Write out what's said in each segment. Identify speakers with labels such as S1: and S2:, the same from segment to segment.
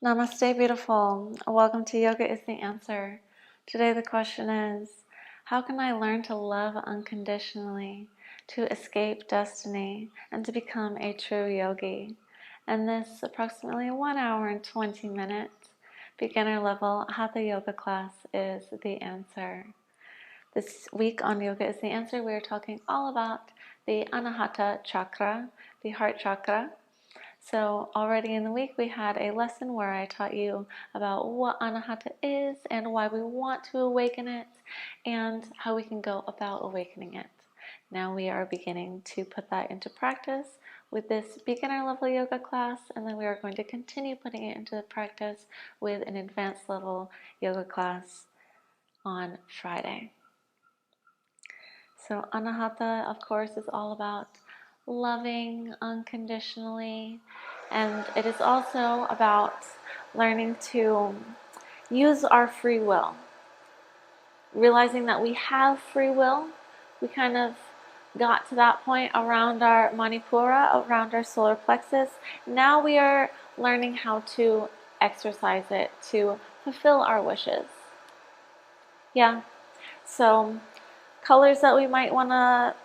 S1: Namaste, beautiful. Welcome to Yoga is the Answer. Today the question is, how can I learn to love unconditionally, to escape destiny, and to become a true yogi? And this approximately 1 hour and 20 minutes beginner level Hatha yoga class is the answer. This week on Yoga is the Answer, we are talking all about the Anahata chakra, the heart chakra. So already in the week we had a lesson where I taught you about what Anahata is and why we want to awaken it and how we can go about awakening it. Now we are beginning to put that into practice with this beginner level yoga class, and then we are going to continue putting it into practice with an advanced level yoga class on Friday. So Anahata, of course, is all about loving unconditionally, and it is also about learning to use our free will. Realizing that we have free will, we kind of got to that point around our Manipura, around our solar plexus. Now we are learning how to exercise it to fulfill our wishes. Yeah, so colors that we might want to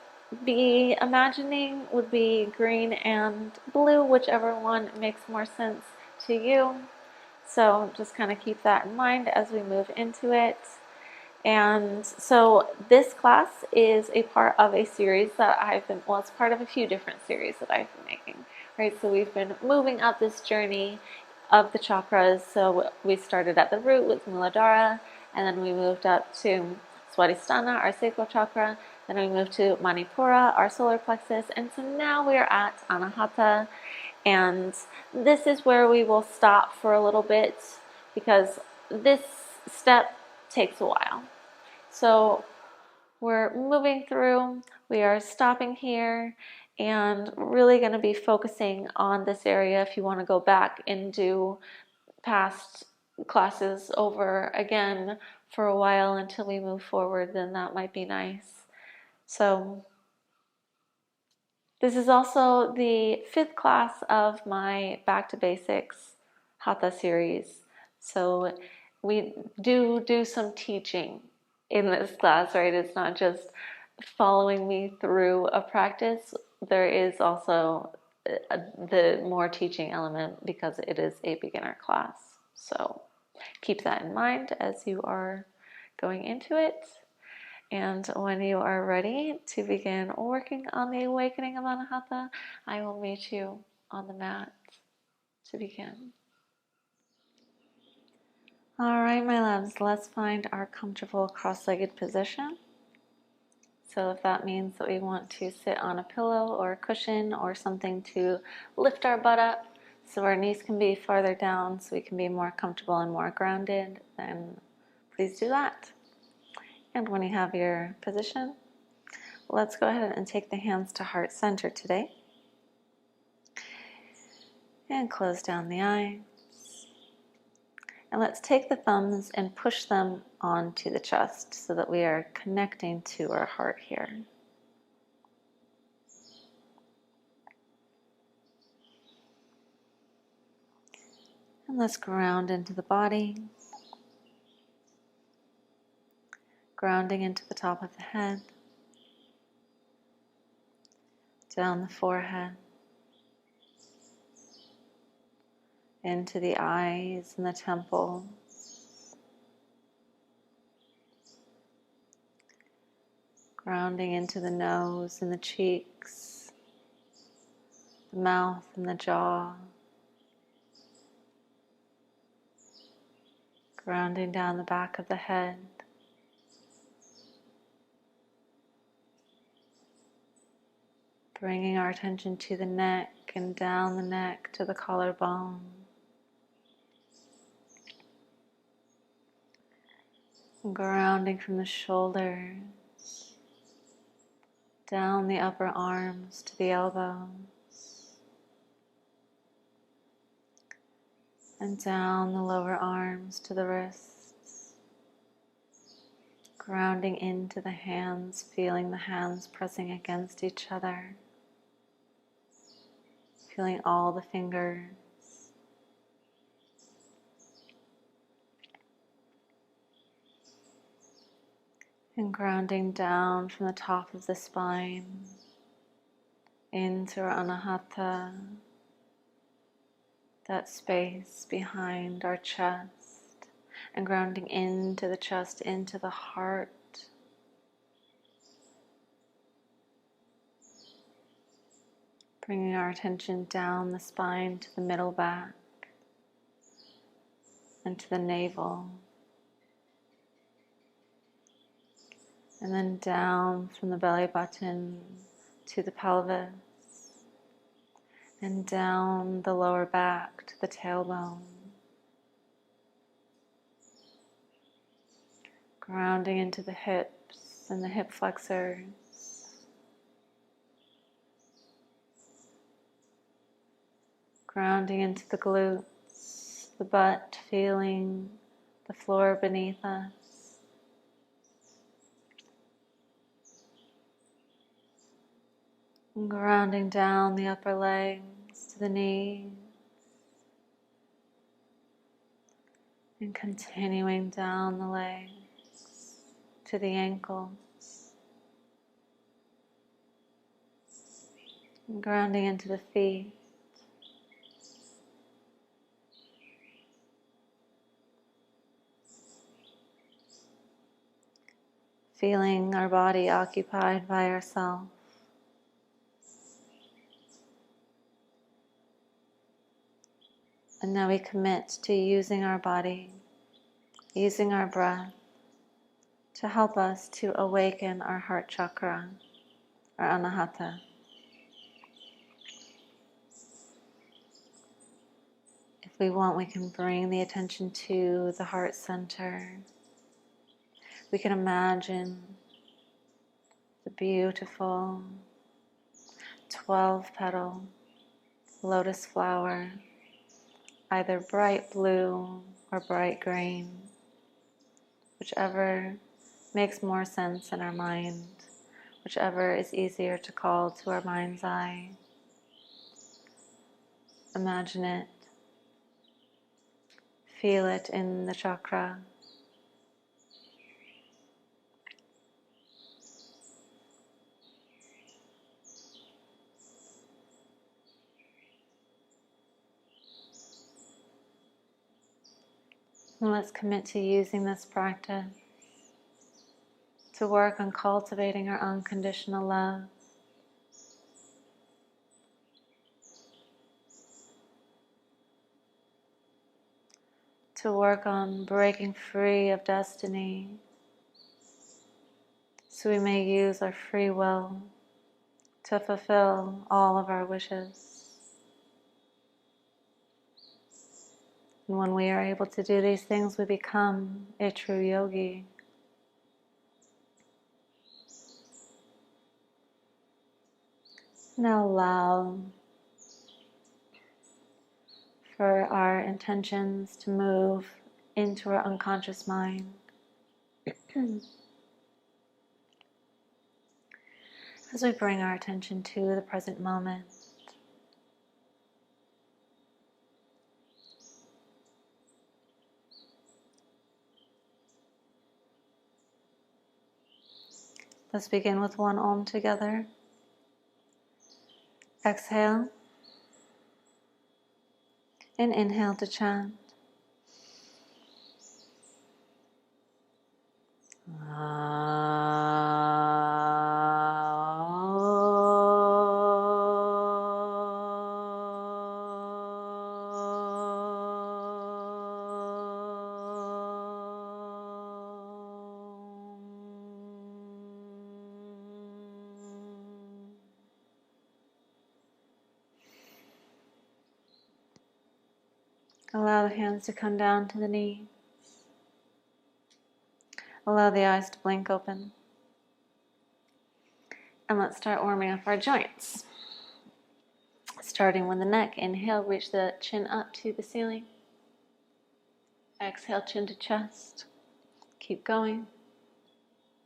S1: be imagining would be green and blue, whichever one makes more sense to you. So just kind of keep that in mind as we move into it. And so this class is a part of a series that it's part of a few different series that I've been making, right? So we've been moving up this journey of the chakras. So we started at the root with Muladhara, and then we moved up to Swadhisthana, our sacral chakra. Then we moved to Manipura, our solar plexus. And so now we are at Anahata. And this is where we will stop for a little bit because this step takes a while. So we're moving through, we are stopping here, and really going to be focusing on this area. If you want to go back and do past classes over again for a while until we move forward, then that might be nice. So this is also the 5th class of my Back to Basics Hatha series. So we do some teaching in this class, right? It's not just following me through a practice. There is also the more teaching element because it is a beginner class. So keep that in mind as you are going into it. And when you are ready to begin working on the awakening of Anahata, I will meet you on the mat to begin. All right, my loves, let's find our comfortable cross-legged position. So if that means that we want to sit on a pillow or a cushion or something to lift our butt up so our knees can be farther down so we can be more comfortable and more grounded, then please do that. And when you have your position, let's go ahead and take the hands to heart center today. And close down the eyes. And let's take the thumbs and push them onto the chest so that we are connecting to our heart here. And let's ground into the body. Grounding into the top of the head. Down the forehead. Into the eyes and the temples. Grounding into the nose and the cheeks, the mouth and the jaw. Grounding down the back of the head. Bringing our attention to the neck and down the neck to the collarbone. Grounding from the shoulders, down the upper arms to the elbows, and down the lower arms to the wrists. Grounding into the hands, feeling the hands pressing against each other. Feeling all the fingers. And grounding down from the top of the spine into our Anahata, that space behind our chest, and grounding into the chest, into the heart. Bringing our attention down the spine to the middle back and to the navel. And then down from the belly button to the pelvis. And down the lower back to the tailbone. Grounding into the hips and the hip flexors. Grounding into the glutes, the butt, feeling the floor beneath us. And grounding down the upper legs to the knees. And continuing down the legs to the ankles. And grounding into the feet. Feeling our body occupied by ourselves. And now we commit to using our body, using our breath to help us to awaken our heart chakra, our Anahata. If we want, we can bring the attention to the heart center. We can imagine the beautiful 12-petal lotus flower, either bright blue or bright green, whichever makes more sense in our mind, whichever is easier to call to our mind's eye. Imagine it, feel it in the chakra. And let's commit to using this practice to work on cultivating our unconditional love. To work on breaking free of destiny so we may use our free will to fulfill all of our wishes. And when we are able to do these things, we become a true yogi. Now allow for our intentions to move into our unconscious mind. As we bring our attention to the present moment. Let's begin with one Om together. Exhale and inhale to chant. Allow the hands to come down to the knees. Allow the eyes to blink open. And let's start warming up our joints. Starting with the neck. Inhale, reach the chin up to the ceiling. Exhale, chin to chest. Keep going.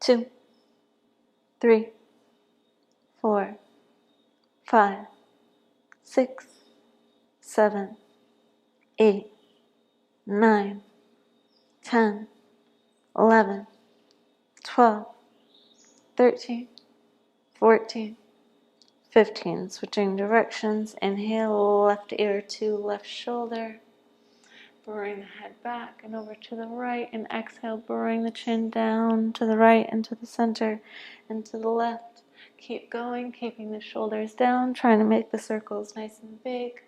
S1: 2, 3, 4, 5, 6, 7, 8, 9, 10, 11, 12, 13, 14, 15. Switching directions. Inhale, left ear to left shoulder. Bring the head back and over to the right. And exhale, bring the chin down to the right and to the center and to the left. Keep going, keeping the shoulders down, trying to make the circles nice and big.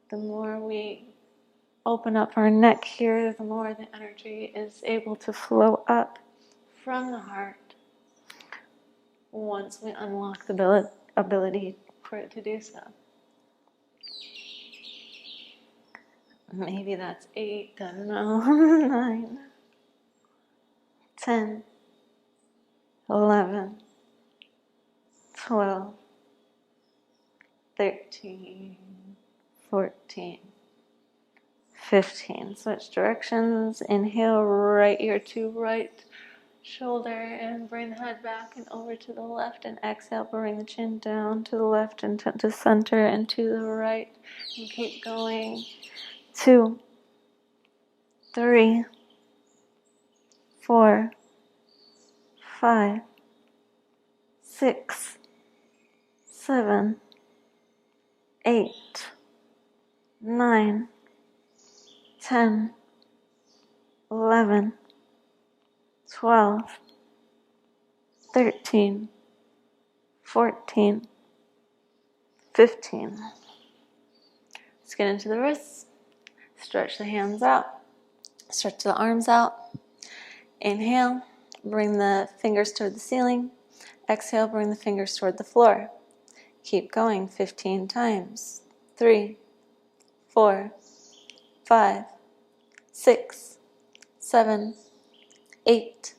S1: The more we open up our neck here, the more the energy is able to flow up from the heart once we unlock the ability for it to do so. Maybe that's 8, I don't know, 9, 10, 11, 12, 13, 14, 15. Switch directions. Inhale, right ear to right shoulder and bring the head back and over to the left. And exhale, bring the chin down to the left and to center and to the right. And keep going. 2, 3, 4, 5, 6, 7, 8, 9, 10, 11, 12, 13, 14, 15. Let's get into the wrists. Stretch the hands out. Stretch the arms out. Inhale, bring the fingers toward the ceiling. Exhale, bring the fingers toward the floor. Keep going 15 times. 3, 4, 5, 6, 7, 8,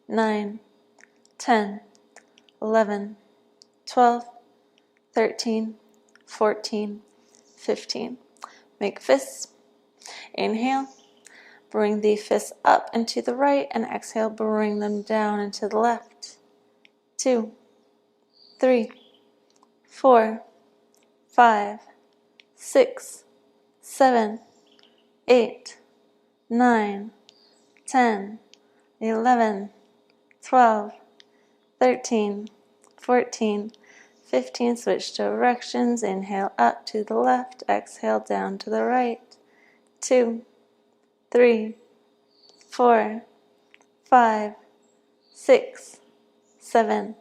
S1: 9, 10, 11, 12, 13, 14, 15. Make fists. Inhale, bring the fists up and to the right, and exhale, bring them down and to the left. 2, 3, 4, 5, 6, 7, 8, 9, 10, 11, 12, 13, 14, 15. Switch directions. Inhale up to the left. Exhale down to the right. 2, 3, 4, 5, 6, 7,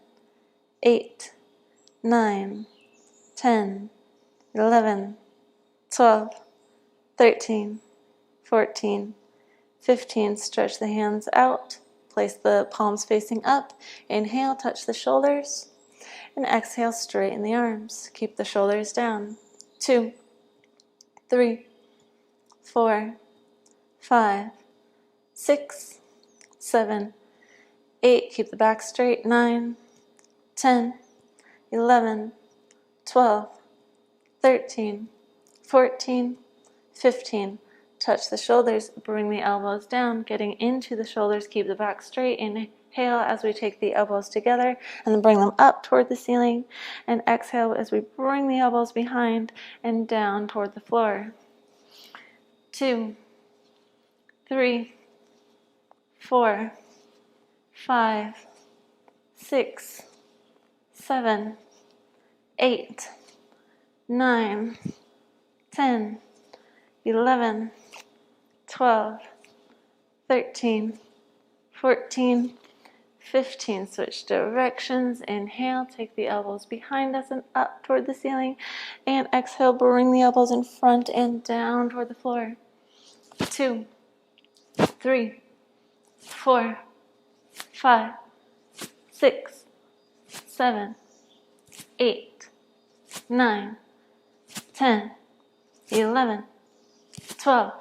S1: 8, 9, 10, 11, 12, 13, 14, 15. Stretch the hands out. Place the palms facing up. Inhale, touch the shoulders. And exhale, straighten the arms. Keep the shoulders down. 2, 3, 4, 5, 6, 7, 8. Keep the back straight. 9, 10, 11, 12, 13, 14, 15. Touch the shoulders, bring the elbows down, getting into the shoulders, keep the back straight. Inhale as we take the elbows together and then bring them up toward the ceiling. And exhale as we bring the elbows behind and down toward the floor. 2, 3, 4, 5, 6, 7, 8, 9, 10, 11, 12, 13, 14, 15. Switch directions. Inhale, take the elbows behind us and up toward the ceiling. And exhale, bring the elbows in front and down toward the floor. 2, 3, 4, 5, 6, 7, 8, 9, 10, 11, 12,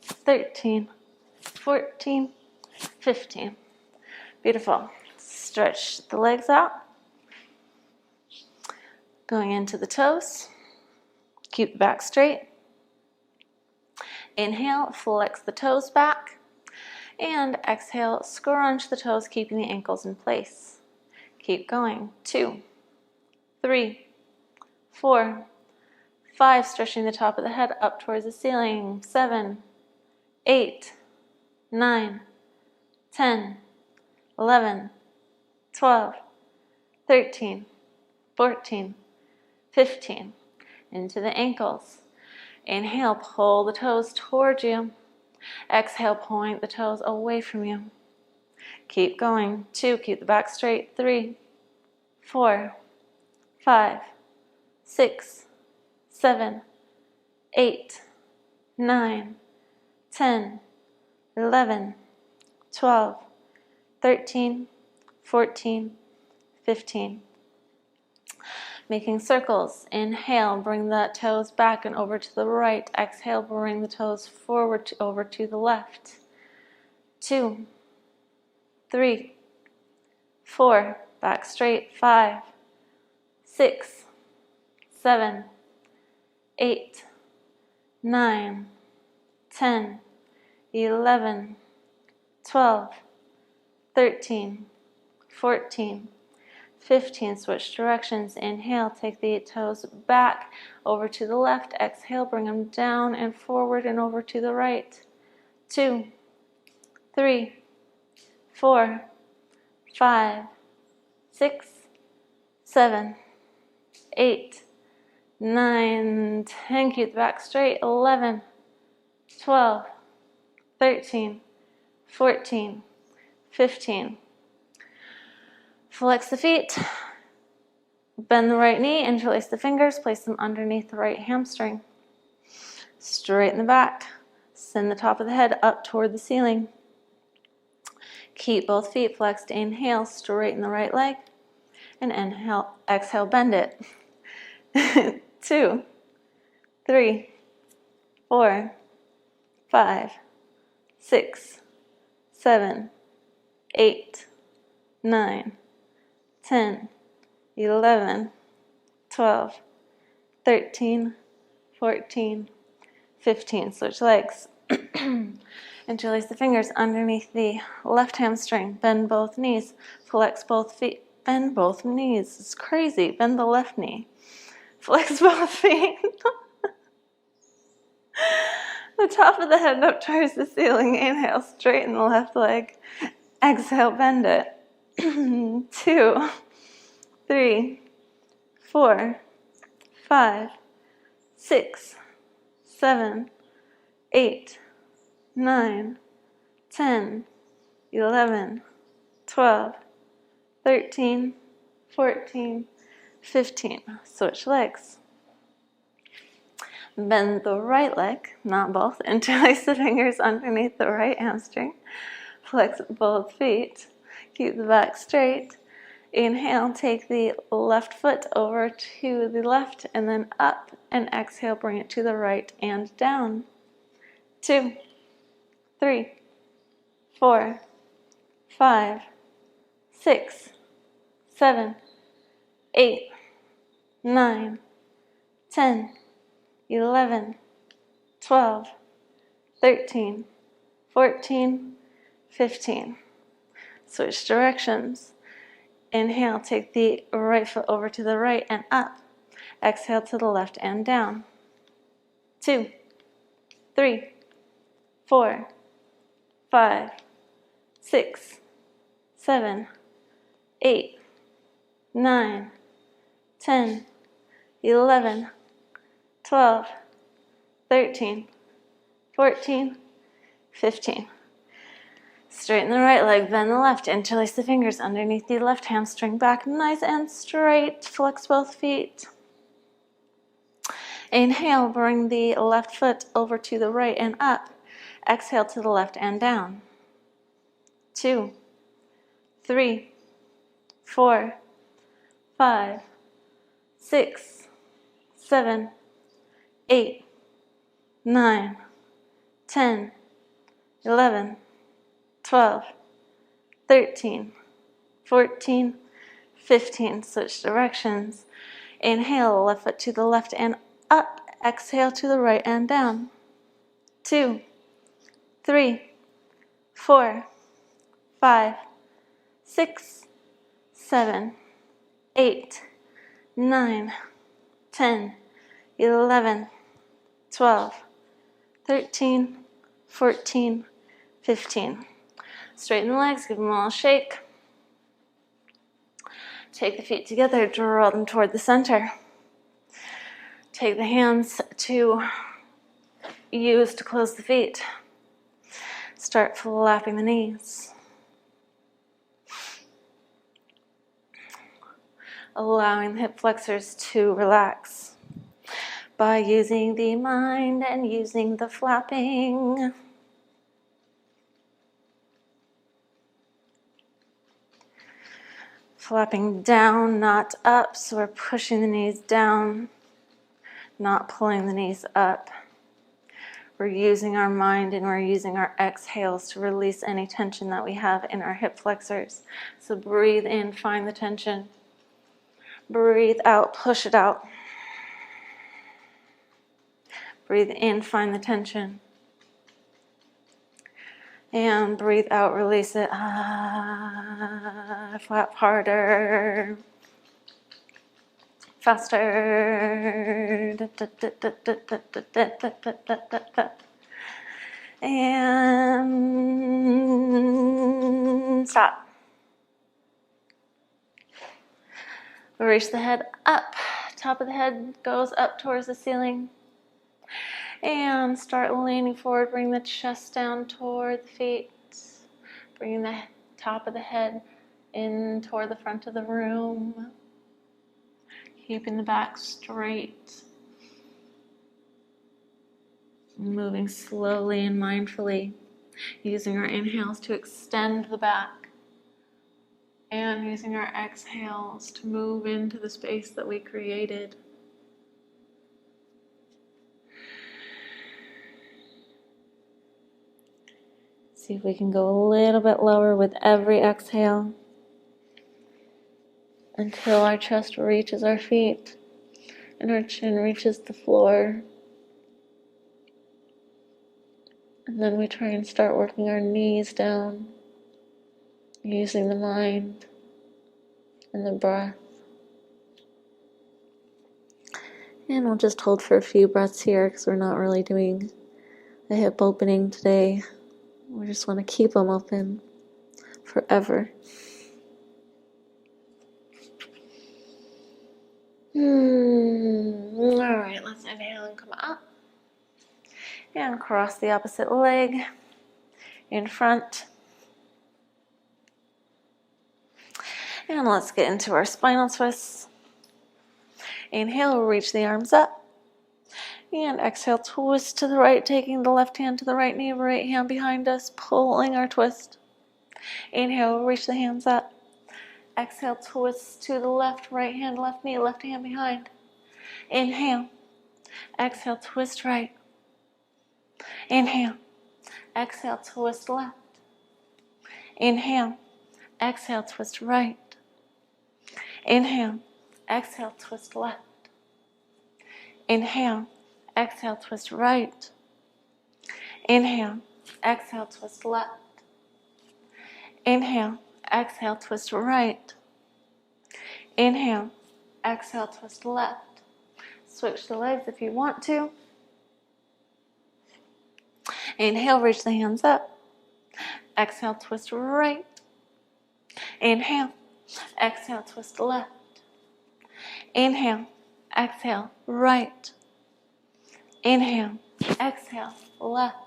S1: 13, 14, 15. Beautiful. Stretch the legs out. Going into the toes. Keep the back straight. Inhale, flex the toes back. And exhale, scrunch the toes, keeping the ankles in place. Keep going. 2, 3, 4, 5, stretching the top of the head up towards the ceiling. 7, 8, 9, 10, 11, 12, 13, 14, 15. Into the ankles. Inhale, pull the toes towards you. Exhale, point the toes away from you. Keep going. 2, keep the back straight. 3, 4, 5, 6, 7, 8, 9, 10, 11, 12, 13, 14, 15. Making circles. Inhale, bring the toes back and over to the right. Exhale, bring the toes forward over to the left. 2, 3, 4, back straight. 5, 6, 7, 8, 9, 10, 11, 12, 13, 14, 15. Switch directions. Inhale, take the toes back over to the left. Exhale, bring them down and forward and over to the right. 2, 3, 4, 5, 6, 7, 8, 9, 10. Keep the back straight. 11, 12, 13, 14, 15. Flex the feet. Bend the right knee, interlace the fingers, place them underneath the right hamstring. Straighten the back. Send the top of the head up toward the ceiling. Keep both feet flexed. Inhale, straighten the right leg. And inhale, exhale, bend it. 2, 3, 4, 5, 6, 7, 8, 9, 10, 11, 12, 13, 14, 15. Switch legs. Interlace the fingers underneath the left hamstring. Bend both knees. Flex both feet. Bend both knees. It's crazy. Bend the left knee. Flex both feet. The top of the head up towards the ceiling. Inhale, straighten the left leg. Exhale, bend it. 2, 3, 4, 5, 6, 7, 8, 9, 10, 11, 12, 13, 14, 15. Switch legs. Bend the right leg, not both. Interlace the fingers underneath the right hamstring. Flex both feet. Keep the back straight. Inhale, take the left foot over to the left and then up. And exhale, bring it to the right and down. 2, 3, 4, 5, 6, 7, 8, 9, 10, 11, 12, 13, 14, 15. Switch directions. Inhale, take the right foot over to the right and up. Exhale to the left and down. 2, 3, 4, 5, 6, 7, 8, 9, 10, 11, 12, 13, 14, 15. Straighten the right leg, bend the left, interlace the fingers underneath the left hamstring, back nice and straight, flex both feet. Inhale, bring the left foot over to the right and up. Exhale to the left and down. 2, 3, 4, 5, 6, 7, 8, 9, 10, 11, 12, 13, 14, 15. Switch directions. Inhale, left foot to the left and up. Exhale to the right and down. 2, 3, 4, 5, 6, 7, 8, 9, 10, 11, 12, 13, 14, 15. Straighten the legs, give them a little shake. Take the feet together, draw them toward the center. Take the hands to use to close the feet. Start flapping the knees. Allowing the hip flexors to relax by using the mind and using the flapping. Flapping down, not up, so we're pushing the knees down, not pulling the knees up. We're using our mind and we're using our exhales to release any tension that we have in our hip flexors. So breathe in, find the tension. Breathe out, push it out. Breathe in, find the tension. And breathe out, release it. Flap harder. Faster. And stop. Reach the head up. Top of the head goes up towards the ceiling. And start leaning forward. Bring the chest down toward the feet. Bring the top of the head in toward the front of the room. Keeping the back straight. Moving slowly and mindfully. Using our inhales to extend the back. And using our exhales to move into the space that we created. See if we can go a little bit lower with every exhale until our chest reaches our feet and our chin reaches the floor. And then we try and start working our knees down using the mind and the breath. And we'll just hold for a few breaths here because we're not really doing a hip opening today. We just want to keep them open forever. Alright, let's inhale and come up. And cross the opposite leg in front. And let's get into our spinal twists. Inhale, reach the arms up. And exhale, twist to the right, taking the left hand to the right knee, right hand behind us, pulling our twist. Inhale, reach the hands up. Exhale, twist to the left, right hand, left knee, left hand behind. Inhale. Exhale, twist right. Inhale. Exhale, twist left. Inhale. Exhale, twist right. Inhale. Exhale, twist left. Inhale. Exhale, twist right. Inhale. Exhale, twist left. Inhale. Exhale, twist right. Inhale. Exhale, twist left. Switch the legs if you want to. Inhale, reach the hands up. Exhale, twist right. Inhale. Exhale, twist left. Inhale. Exhale, right. Inhale. Exhale, left.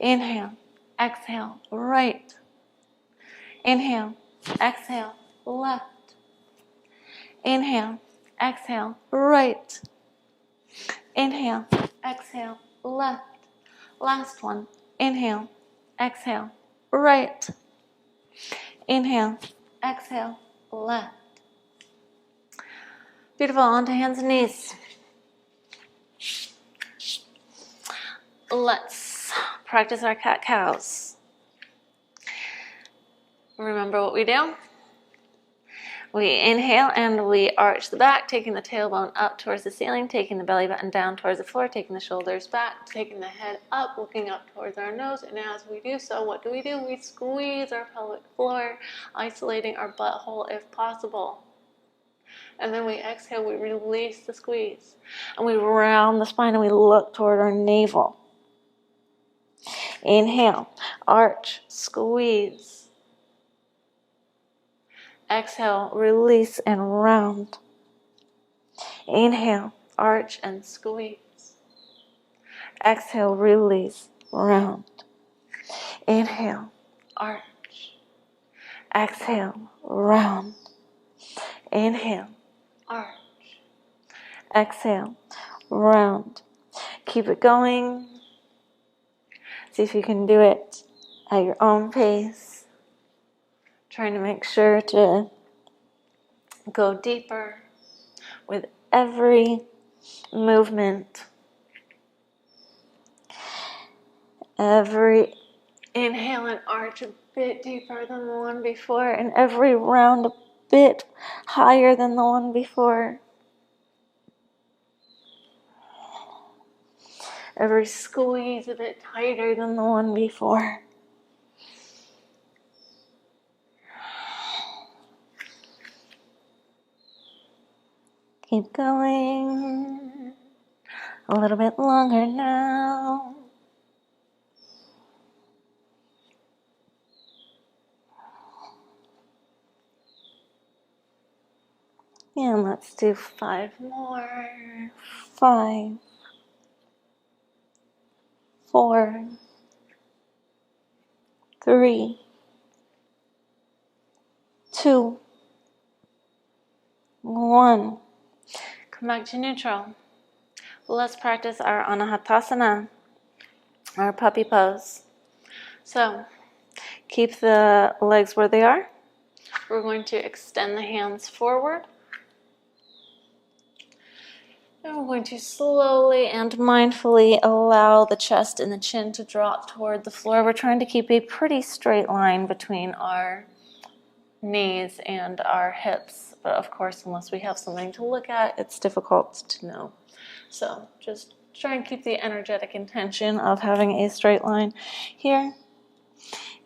S1: Inhale. Exhale, right. Inhale. Exhale, left. Inhale. Exhale, right. Inhale. Exhale, left. Last one. Inhale. Exhale, right. Inhale. Exhale, left. Beautiful. Onto hands and knees. Let's practice our cat-cows. Remember what we do? We inhale and we arch the back, taking the tailbone up towards the ceiling, taking the belly button down towards the floor, taking the shoulders back, taking the head up, looking up towards our nose. And as we do so, what do? We squeeze our pelvic floor, isolating our butthole if possible. And then we exhale, we release the squeeze. And we round the spine and we look toward our navel. Inhale, arch, squeeze. Exhale, release and round. Inhale, arch and squeeze. Exhale, release, round. Inhale, arch. Exhale, round. Inhale, arch. Exhale, round. Keep it going. See if you can do it at your own pace. Trying to make sure to go deeper with every movement. Every inhale and arch a bit deeper than the one before, and every round a bit higher than the one before. Every squeeze a bit tighter than the one before. Keep going. A little bit longer now. And let's do 5 more. 5, 4, 3, 2, 1. Come back to neutral. Let's practice our Anahatasana, our puppy pose. So, keep the legs where they are. We're going to extend the hands forward. And we're going to slowly and mindfully allow the chest and the chin to drop toward the floor. We're trying to keep a pretty straight line between our knees and our hips. But of course, unless we have something to look at, it's difficult to know. So just try and keep the energetic intention of having a straight line here.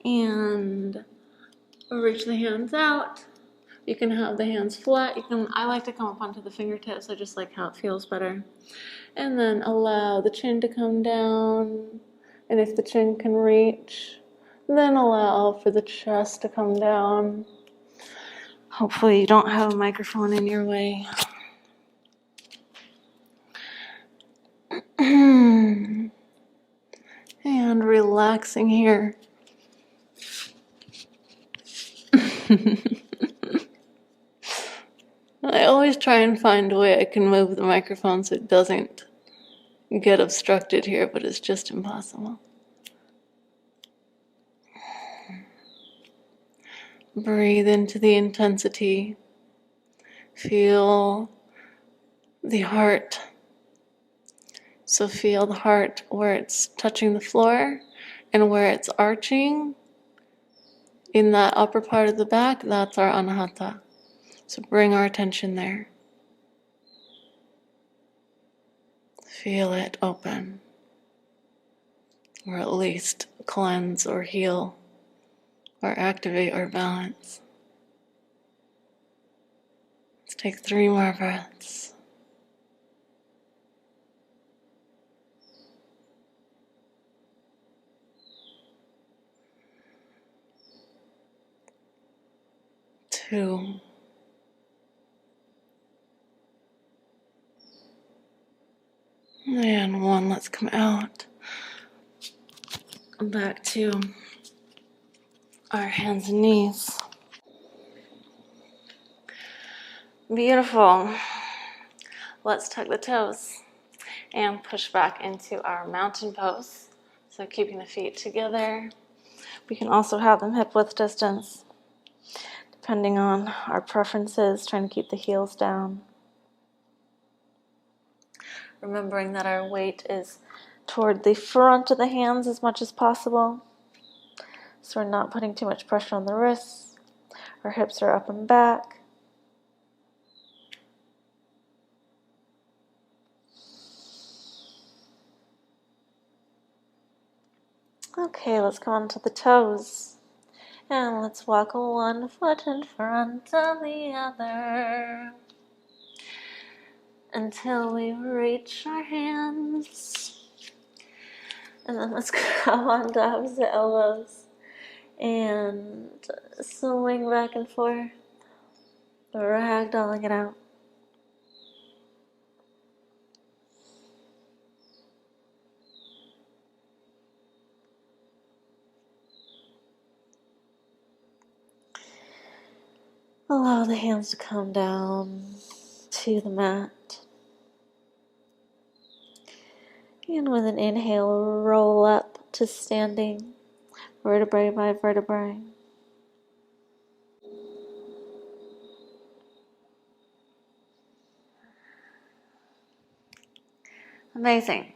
S1: And reach the hands out. You can have the hands flat. I like to come up onto the fingertips. I just like how it feels better. And then allow the chin to come down. And if the chin can reach, then allow for the chest to come down. Hopefully you don't have a microphone in your way. And relaxing here. I always try and find a way I can move the microphone so it doesn't get obstructed here, but it's just impossible. Breathe into the intensity. Feel the heart. So feel the heart where it's touching the floor and where it's arching. In that upper part of the back, that's our Anahata. So bring our attention there. Feel it open. Or at least cleanse or heal or activate our balance. Let's take 3 more breaths. Two. And 1. Let's come out. Back to our hands and knees. Beautiful. Let's tuck the toes and push back into our mountain pose. So keeping the feet together. We can also have them hip width distance, depending on our preferences, trying to keep the heels down. Remembering that our weight is toward the front of the hands as much as possible. So we're not putting too much pressure on the wrists. Our hips are up and back. Okay, let's come on to the toes. And let's walk 1 foot in front of the other until we reach our hands. And then let's come on to opposite elbows and swing back and forth. Ragdolling it out. Allow the hands to come down to the mat. And with an inhale, roll up to standing, vertebrae by vertebrae. Amazing.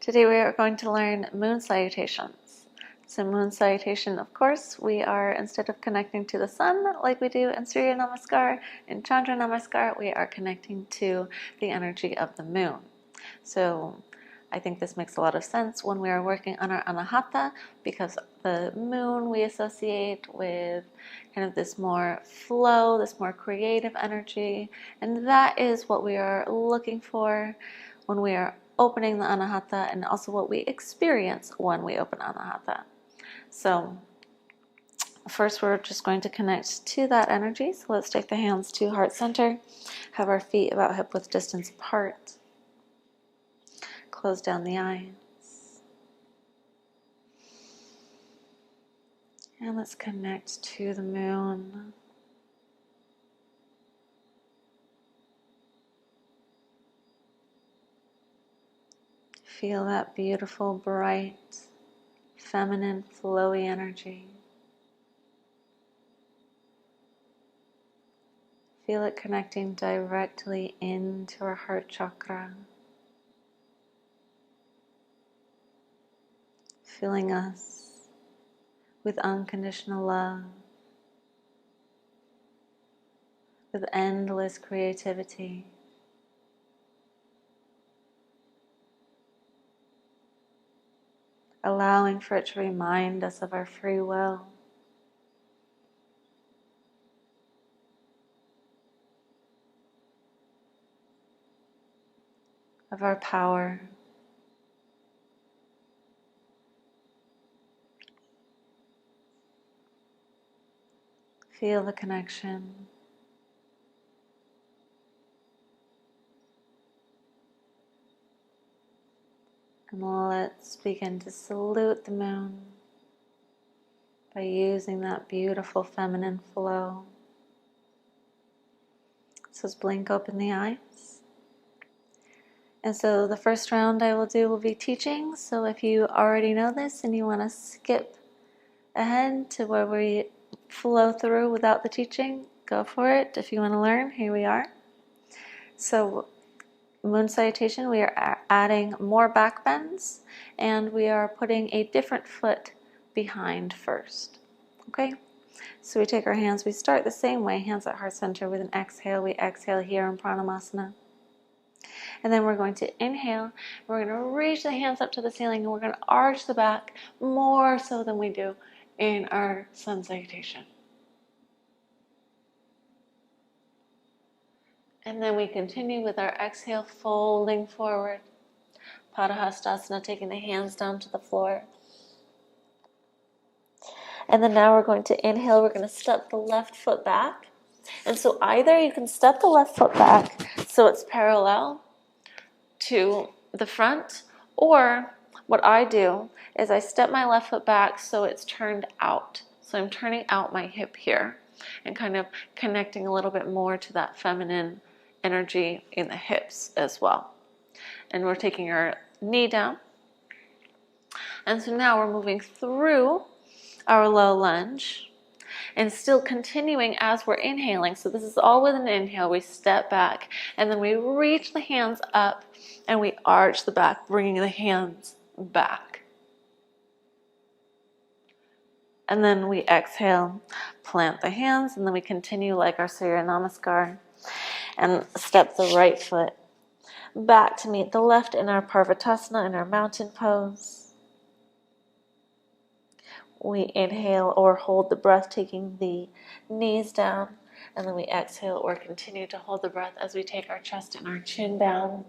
S1: Today we are going to learn moon salutations. So moon salutation, of course, we are, instead of connecting to the sun like we do in Surya Namaskar and Chandra Namaskar, we are connecting to the energy of the moon. So I think this makes a lot of sense when we are working on our Anahata, because the moon we associate with kind of this more flow, this more creative energy, and that is what we are looking for when we are opening the Anahata, and also what we experience when we open Anahata. So first we're just going to connect to that energy. So let's take the hands to heart center, have our feet about hip width distance apart. Close down the eyes. And let's connect to the moon. Feel that beautiful, bright, feminine, flowy energy. Feel it connecting directly into our heart chakra. Filling us with unconditional love, with endless creativity. Allowing for it to remind us of our free will. Of our power. Feel the connection. And let's begin to salute the moon by using that beautiful feminine flow. So let's blink open the eyes. And so the first round I will do will be teaching. So if you already know this and you want to skip ahead to where we flow through without the teaching, go for it. If you want to learn, here we are. So moon salutation, we are adding more back bends, and we are putting a different foot behind first. Okay? So we take our hands, we start the same way, hands at heart center with an exhale. We exhale here in Pawanmuktasana. And then we're going to inhale, we're going to reach the hands up to the ceiling, and we're going to arch the back more so than we do in our sun salutation. And then we continue with our exhale, folding forward. Padahastasana, taking the hands down to the floor. And then now we're going to inhale, we're going to step the left foot back. And so either you can step the left foot back so it's parallel to the front, or what I do is I step my left foot back so it's turned out. So I'm turning out my hip here and kind of connecting a little bit more to that feminine energy in the hips as well. And we're taking our knee down. And so now we're moving through our low lunge and still continuing as we're inhaling. So this is all with an inhale. We step back and then we reach the hands up and we arch the back, bringing the hands back. And then we exhale, plant the hands, and then we continue like our Surya Namaskar and step the right foot back to meet the left in our Parvatasana, in our mountain pose. We inhale or hold the breath, taking the knees down, and then we exhale or continue to hold the breath as we take our chest and our chin down.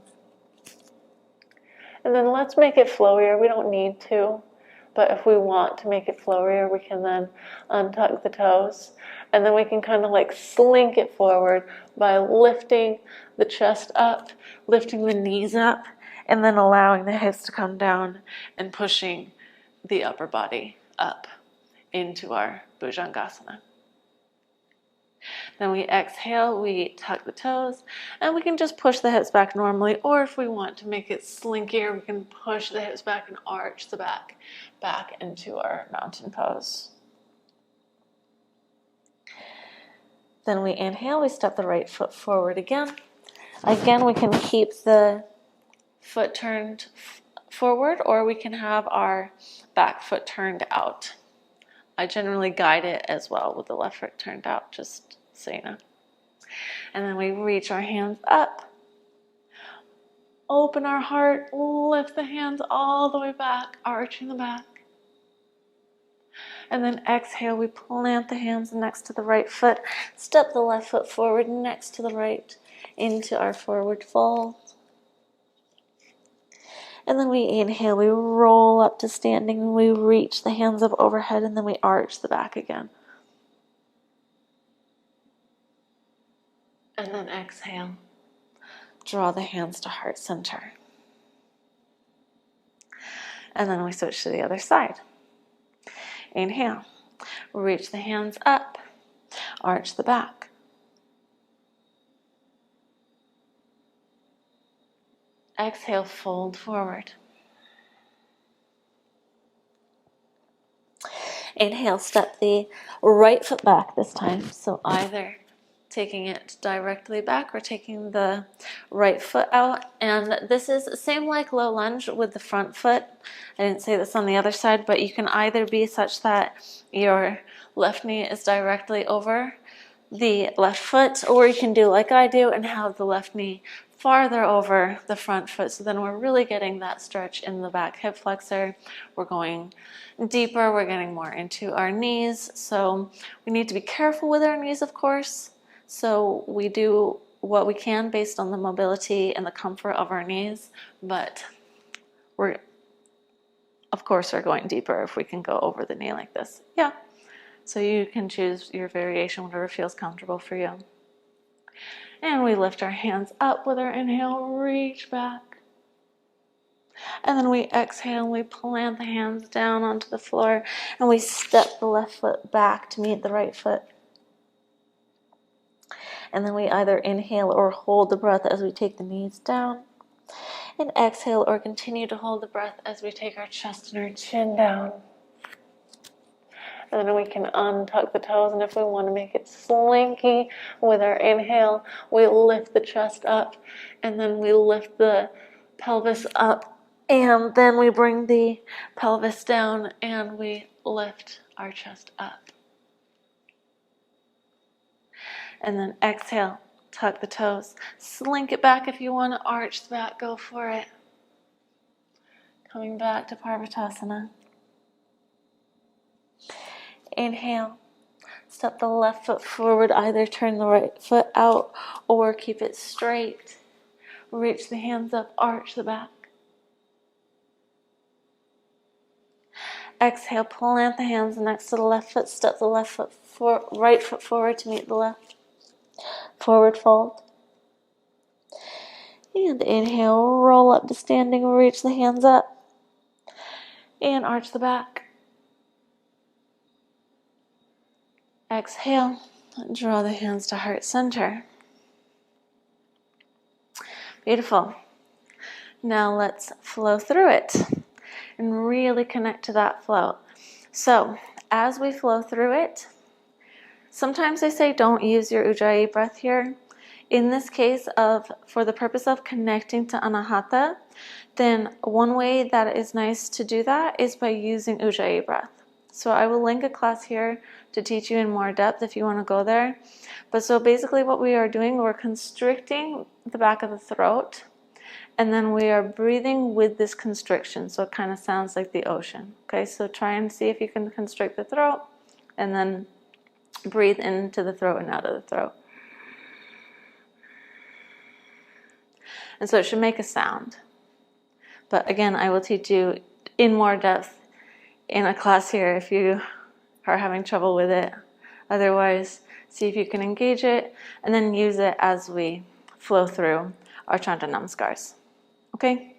S1: And then let's make it flowier. We don't need to, but if we want to make it flowier, we can then untuck the toes And then we can kind of like slink it forward by lifting the chest up, lifting the knees up, and then allowing the hips to come down and pushing the upper body up into our Bhujangasana. Then we exhale, we tuck the toes, and we can just push the hips back normally, or if we want to make it slinkier, we can push the hips back and arch the back into our mountain pose. Then we inhale, we step the right foot forward again. Again, we can keep the foot turned forward, or we can have our back foot turned out. I generally guide it as well with the left foot turned out, just so you know. And then we reach our hands up, open our heart, lift the hands all the way back, arching the back. And then exhale, we plant the hands next to the right foot, step the left foot forward next to the right into our forward fold. And then we inhale, we roll up to standing, we reach the hands up overhead, and then we arch the back again. And then exhale, draw the hands to heart center. And then we switch to the other side. Inhale, reach the hands up, arch the back. Exhale, fold forward. Inhale, step the right foot back this time. So either taking it directly back or taking the right foot out. And this is same like low lunge with the front foot. I didn't say this on the other side, but you can either be such that your left knee is directly over the left foot, or you can do like I do and have the left knee farther over the front foot. So then we're really getting that stretch in the back hip flexor. We're going deeper, we're getting more into our knees. So we need to be careful with our knees, of course. So we do what we can based on the mobility and the comfort of our knees, but we're, of course, we're going deeper if we can go over the knee like this. Yeah. So you can choose your variation, whatever feels comfortable for you. And we lift our hands up with our inhale, reach back. And then we exhale and we plant the hands down onto the floor and we step the left foot back to meet the right foot. And then we either inhale or hold the breath as we take the knees down. And exhale or continue to hold the breath as we take our chest and our chin down. And then we can untuck the toes, and if we want to make it slinky with our inhale, we lift the chest up, and then we lift the pelvis up, and then we bring the pelvis down, and we lift our chest up. And then exhale, tuck the toes, slink it back if you want to arch the back, go for it. Coming back to Parvatasana. Inhale, step the left foot forward, either turn the right foot out or keep it straight. Reach the hands up, arch the back. Exhale, plant the hands next to the left foot, step the left foot right foot forward to meet the left. Forward fold. And inhale, roll up to standing, reach the hands up. And arch the back. Exhale, draw the hands to heart center. Beautiful. Now let's flow through it and really connect to that flow. So as we flow through it, sometimes they say don't use your Ujjayi breath here. In this case, for the purpose of connecting to Anahata, then one way that is nice to do that is by using Ujjayi breath. So I will link a class here to teach you in more depth if you want to go there. But so basically what we are doing, we're constricting the back of the throat, and then we are breathing with this constriction. So it kind of sounds like the ocean. Okay, so try and see if you can constrict the throat, and then breathe into the throat and out of the throat. And so it should make a sound. But again, I will teach you in more depth in a class here if you are having trouble with it. Otherwise, see if you can engage it and then use it as we flow through our Chandra Namaskars. Okay?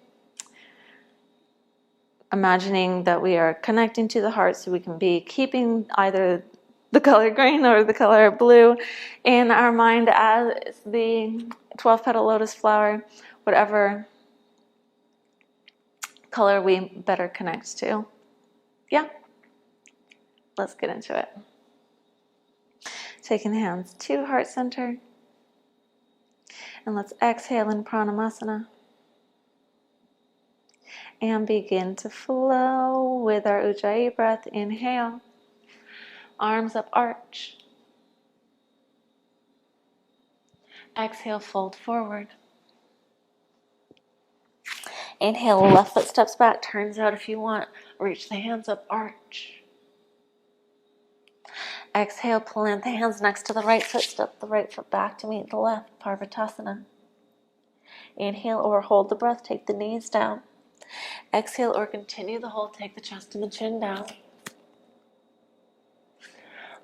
S1: Imagining that we are connecting to the heart so we can be keeping either the color green or the color blue in our mind as the 12-petal lotus flower, whatever color we better connect to. Yeah? Let's get into it. Taking hands to heart center. And let's exhale in Pawanmuktasana. And begin to flow with our Ujjayi breath. Inhale. Arms up, arch. Exhale, fold forward. Inhale, left foot steps back, turns out if you want. Reach the hands up, arch. Exhale, plant the hands next to the right foot, step the right foot back to meet the left, Parvatasana. Inhale or hold the breath, take the knees down. Exhale or continue the hold, take the chest and the chin down.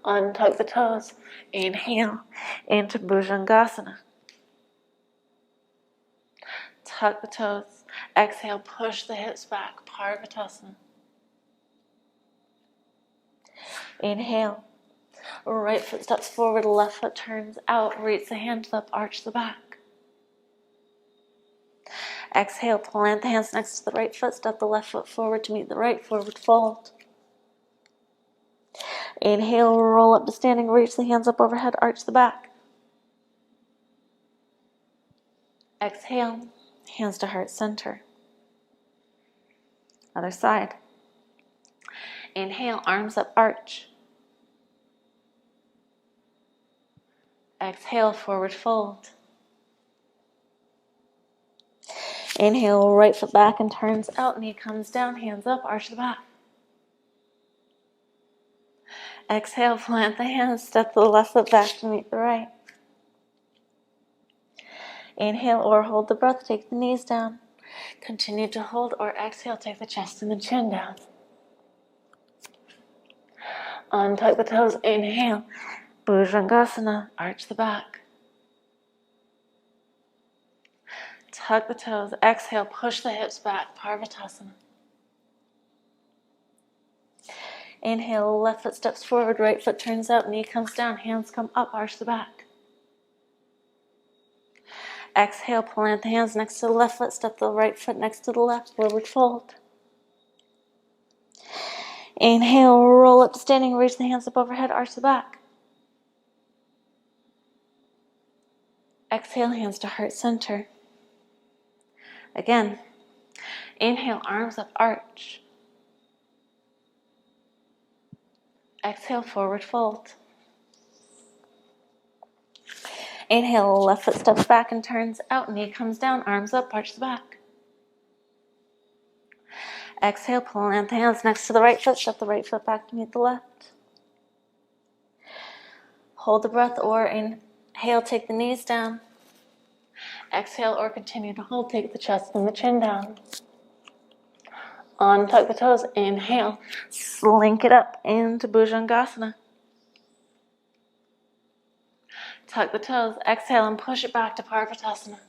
S1: Untuck the toes. Inhale into Bhujangasana. Tuck the toes. Exhale, push the hips back, Parvatasana. Inhale. Right foot steps forward, left foot turns out, reach the hands up, arch the back. Exhale, plant the hands next to the right foot, step the left foot forward to meet the right, forward fold. Inhale, roll up to standing, reach the hands up overhead, arch the back. Exhale, hands to heart center. Other side. Inhale, arms up, arch. Exhale, forward fold. Inhale, right foot back and turns out, knee comes down, hands up, arch the back. Exhale, plant the hands, step the left foot back to meet the right. Inhale or hold the breath, take the knees down. Continue to hold or exhale, take the chest and the chin down. Untuck the toes, inhale, Bhujangasana, arch the back. Tuck the toes, exhale, push the hips back, Parvatasana. Inhale, left foot steps forward, right foot turns out, knee comes down, hands come up, arch the back. Exhale, plant the hands next to the left foot, step the right foot next to the left, forward fold. Inhale, roll up to standing, reach the hands up overhead, arch the back. Exhale, hands to heart center. Again, inhale, arms up, arch. Exhale, forward fold. Inhale, left foot steps back and turns out, knee comes down, arms up, arch the back. Exhale, plant the hands next to the right foot, step the right foot back to meet the left. Hold the breath or inhale, take the knees down. Exhale or continue to hold, take the chest and the chin down. Untuck the toes, inhale, slink it up into Bhujangasana. Tuck the toes, exhale and push it back to Parvatasana.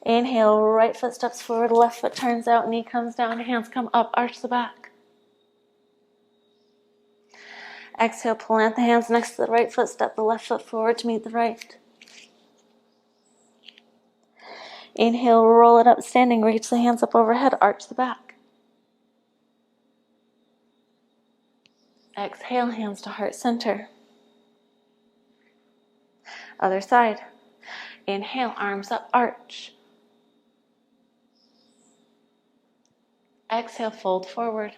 S1: Inhale, right foot steps forward, left foot turns out, knee comes down, hands come up, arch the back. Exhale, plant the hands next to the right foot, step the left foot forward to meet the right. Inhale, roll it up, standing, reach the hands up overhead, arch the back. Exhale, hands to heart center. Other side. Inhale, arms up, arch. Exhale, fold forward.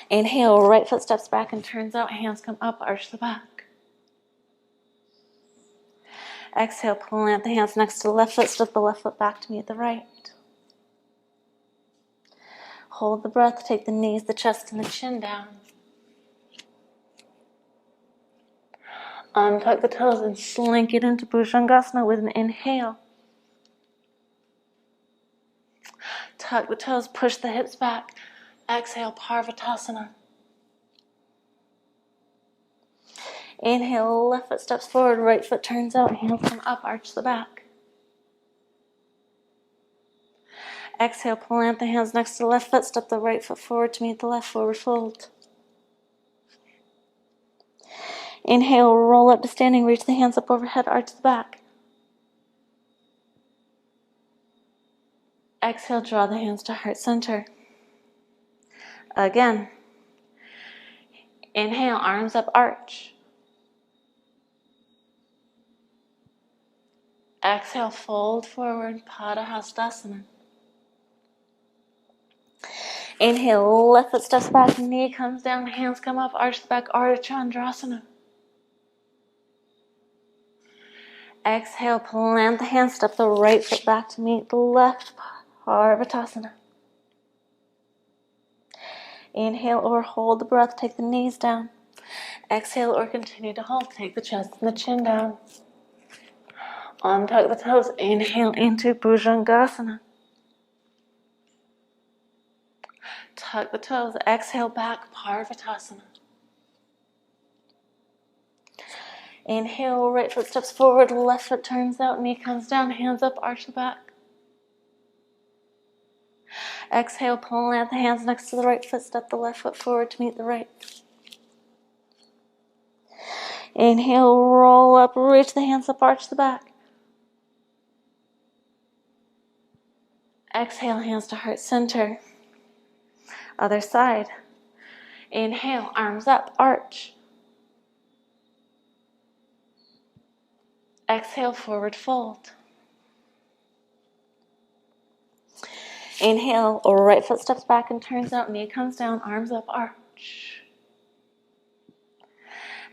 S1: Inhale, right foot steps back and turns out, hands come up, arch the back. Exhale, plant the hands next to the left foot, step the left foot back to meet the right. Hold the breath, take the knees, the chest, and the chin down. Untuck the toes and slink it into Bhujangasana with an inhale. Tuck the toes, push the hips back. Exhale, Parvatasana. Inhale, left foot steps forward, right foot turns out, hands come up, arch the back. Exhale, plant the hands next to the left foot, step the right foot forward to meet the left, forward fold. Inhale, roll up to standing, reach the hands up overhead, arch the back. Exhale, draw the hands to heart center. Again. Inhale, arms up, arch. Exhale, fold forward, Padahastasana. Inhale, left foot steps back, knee comes down, hands come up, arch the back, Ardha Chandrasana. Exhale, plant the hands, step the right foot back to meet the left, Parvatasana. Inhale or hold the breath, take the knees down. Exhale or continue to hold, take the chest and the chin down. Untuck the toes, inhale into Bhujangasana. Tuck the toes, exhale back, Parvatasana. Inhale, right foot steps forward, left foot turns out, knee comes down, hands up, arch the back. Exhale, plant the hands next to the right foot, step the left foot forward to meet the right. Inhale, roll up, reach the hands up, arch the back. Exhale, hands to heart center. Other side. Inhale, arms up, arch. Exhale, forward fold. Inhale, right foot steps back and turns out, knee comes down, arms up, arch.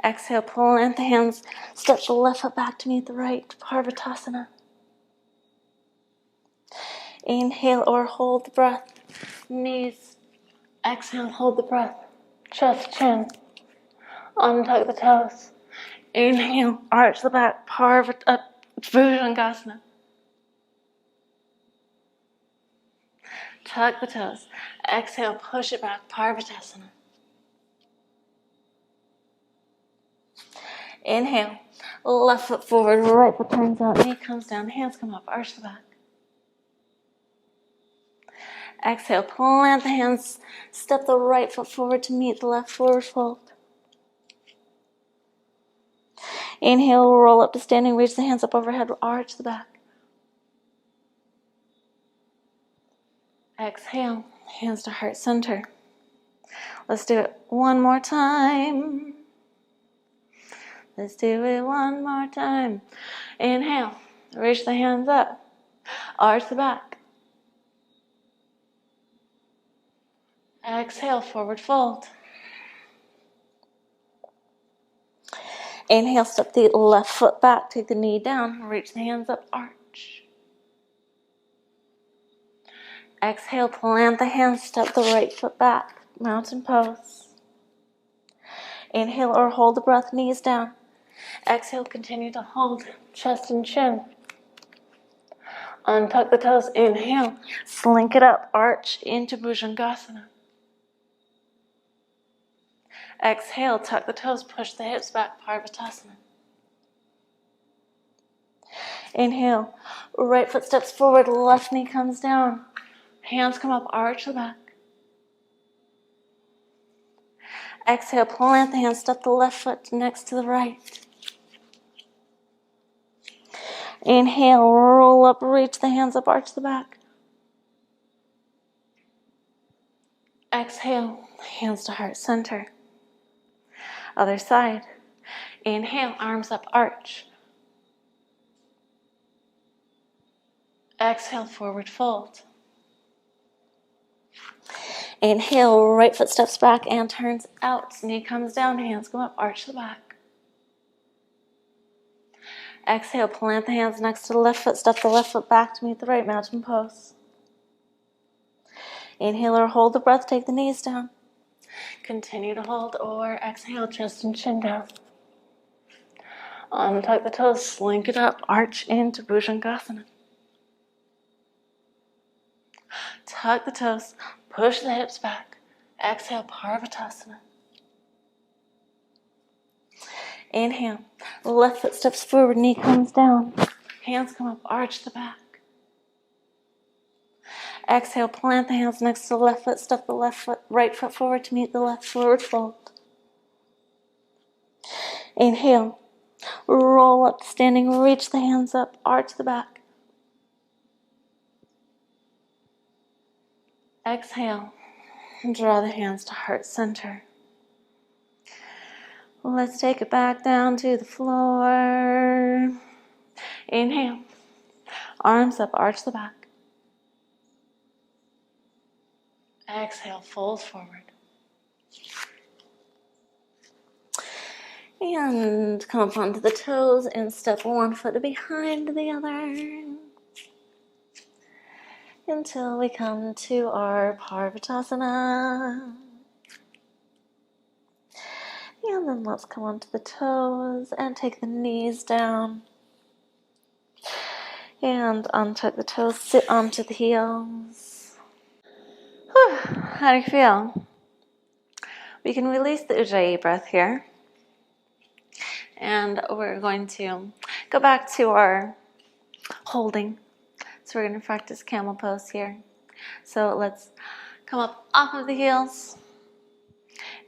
S1: Exhale, plant the hands, step the left foot back to meet the right, Parvatasana. Inhale or hold the breath, knees. Exhale, hold the breath, chest, chin. Untuck the toes. Inhale, arch the back, Bhujangasana. Tuck the toes. Exhale, push it back, Parvatasana. Inhale, left foot forward, right foot turns out, knee comes down, hands come up, arch the back. Exhale, plant the hands, step the right foot forward to meet the left, forward fold. Inhale, roll up to standing, reach the hands up overhead, arch the back. Exhale, hands to heart center. Let's do it one more time. Let's do it one more time. Inhale, reach the hands up, arch the back. Exhale, forward fold. Inhale, step the left foot back, take the knee down, reach the hands up, arch. Exhale, plant the hands, step the right foot back, mountain pose. Inhale or hold the breath, knees down. Exhale, continue to hold, chest and chin. Untuck the toes, inhale, slink it up, arch into Bhujangasana. Exhale, tuck the toes, push the hips back, Parvatasana. Inhale, right foot steps forward, left knee comes down. Hands come up, arch the back. Exhale, plant the hands, step the left foot next to the right. Inhale, roll up, reach the hands up, arch the back. Exhale, hands to heart center. Other side. Inhale, arms up, arch. Exhale, forward fold. Inhale, right foot steps back and turns out. Knee comes down, hands come up, arch the back. Exhale, plant the hands next to the left foot, step the left foot back to meet the right, mountain pose. Inhale or hold the breath, take the knees down. Continue to hold or exhale, chest and chin down. Untuck the toes, slink it up, arch into Bhujangasana. Tuck the toes, push the hips back, Exhale, Parvatasana. Inhale, left foot steps forward, knee comes down. Hands come up, arch the back. Exhale, plant the hands next to the left foot, step the right foot forward to meet the left forward fold. Inhale, roll up to standing, reach the hands up, arch the back. Exhale, draw the hands to heart center. Let's take it back down to the floor. Inhale, arms up, arch the back. Exhale, fold forward. And come up onto the toes and step one foot behind the other until we come to our Parvatasana. And then let's come onto the toes and take the knees down. And untuck the toes, sit onto the heels. Whew, how do you feel? We can release the Ujjayi breath here. And we're going to go back to our holding. So we're going to practice camel pose here. So let's come up off of the heels.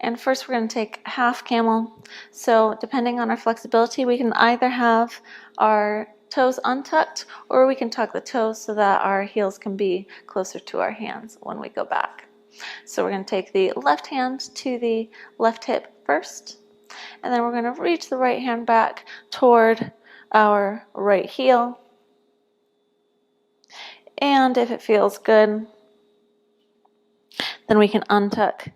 S1: And first we're going to take half camel. So depending on our flexibility, we can either have our toes untucked or we can tuck the toes so that our heels can be closer to our hands when we go back. So we're going to take the left hand to the left hip first. And then we're going to reach the right hand back toward our right heel. And if it feels good, then we can untuck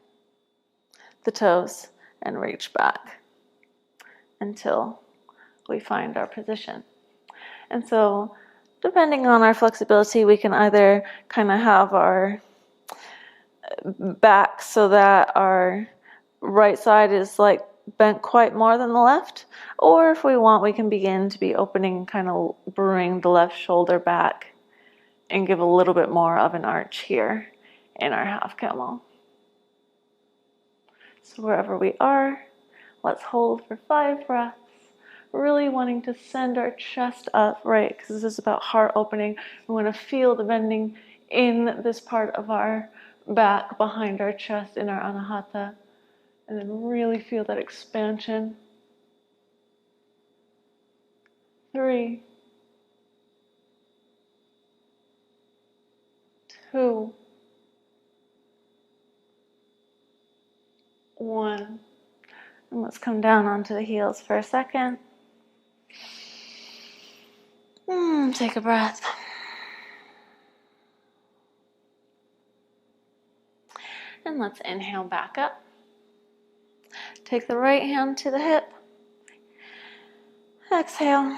S1: the toes and reach back until we find our position. And so, depending on our flexibility, we can either kind of have our back so that our right side is like bent quite more than the left, or if we want, we can begin to be opening, kind of bring the left shoulder back and give a little bit more of an arch here in our half camel. So wherever we are, let's hold for 5 breaths, really wanting to send our chest up, right? Because this is about heart opening. We want to feel the bending in this part of our back, behind our chest, in our Anahata. And then really feel that expansion. 3, 2, 1. And let's come down onto the heels for a second. Take a breath. And let's inhale back up. Take the right hand to the hip. Exhale.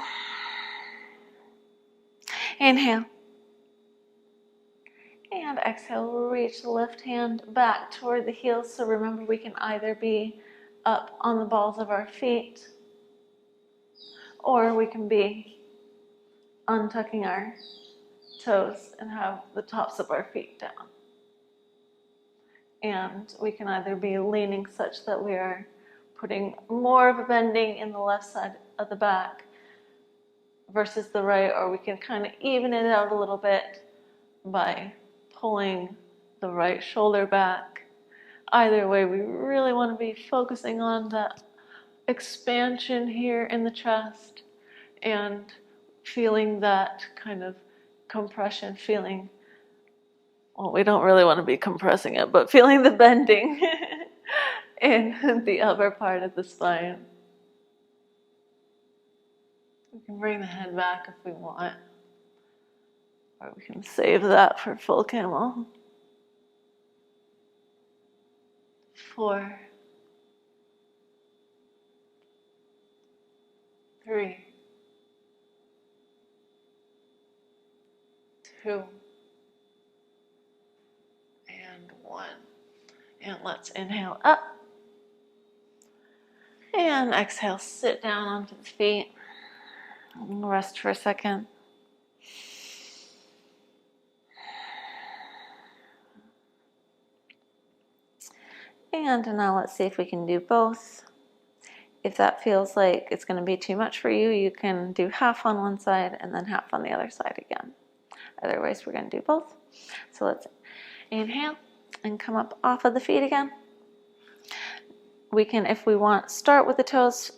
S1: Inhale. And exhale, reach the left hand back toward the heels. So remember, we can either be up on the balls of our feet, or we can be untucking our toes and have the tops of our feet down. And we can either be leaning such that we are putting more of a bending in the left side of the back versus the right, or we can kind of even it out a little bit by pulling the right shoulder back. Either way, we really want to be focusing on that expansion here in the chest and feeling that kind of compression, feeling, well, we don't really want to be compressing it, but feeling the bending in the upper part of the spine. We can bring the head back if we want, or we can save that for full camel. 4, 3, 2, and 1. And let's inhale up. And exhale, sit down onto the feet. Rest for a second. And now let's see if we can do both. If that feels like it's going to be too much for you, you can do half on one side and then half on the other side again. Otherwise, we're going to do both. So let's inhale and come up off of the feet again. We can, if we want, start with the toes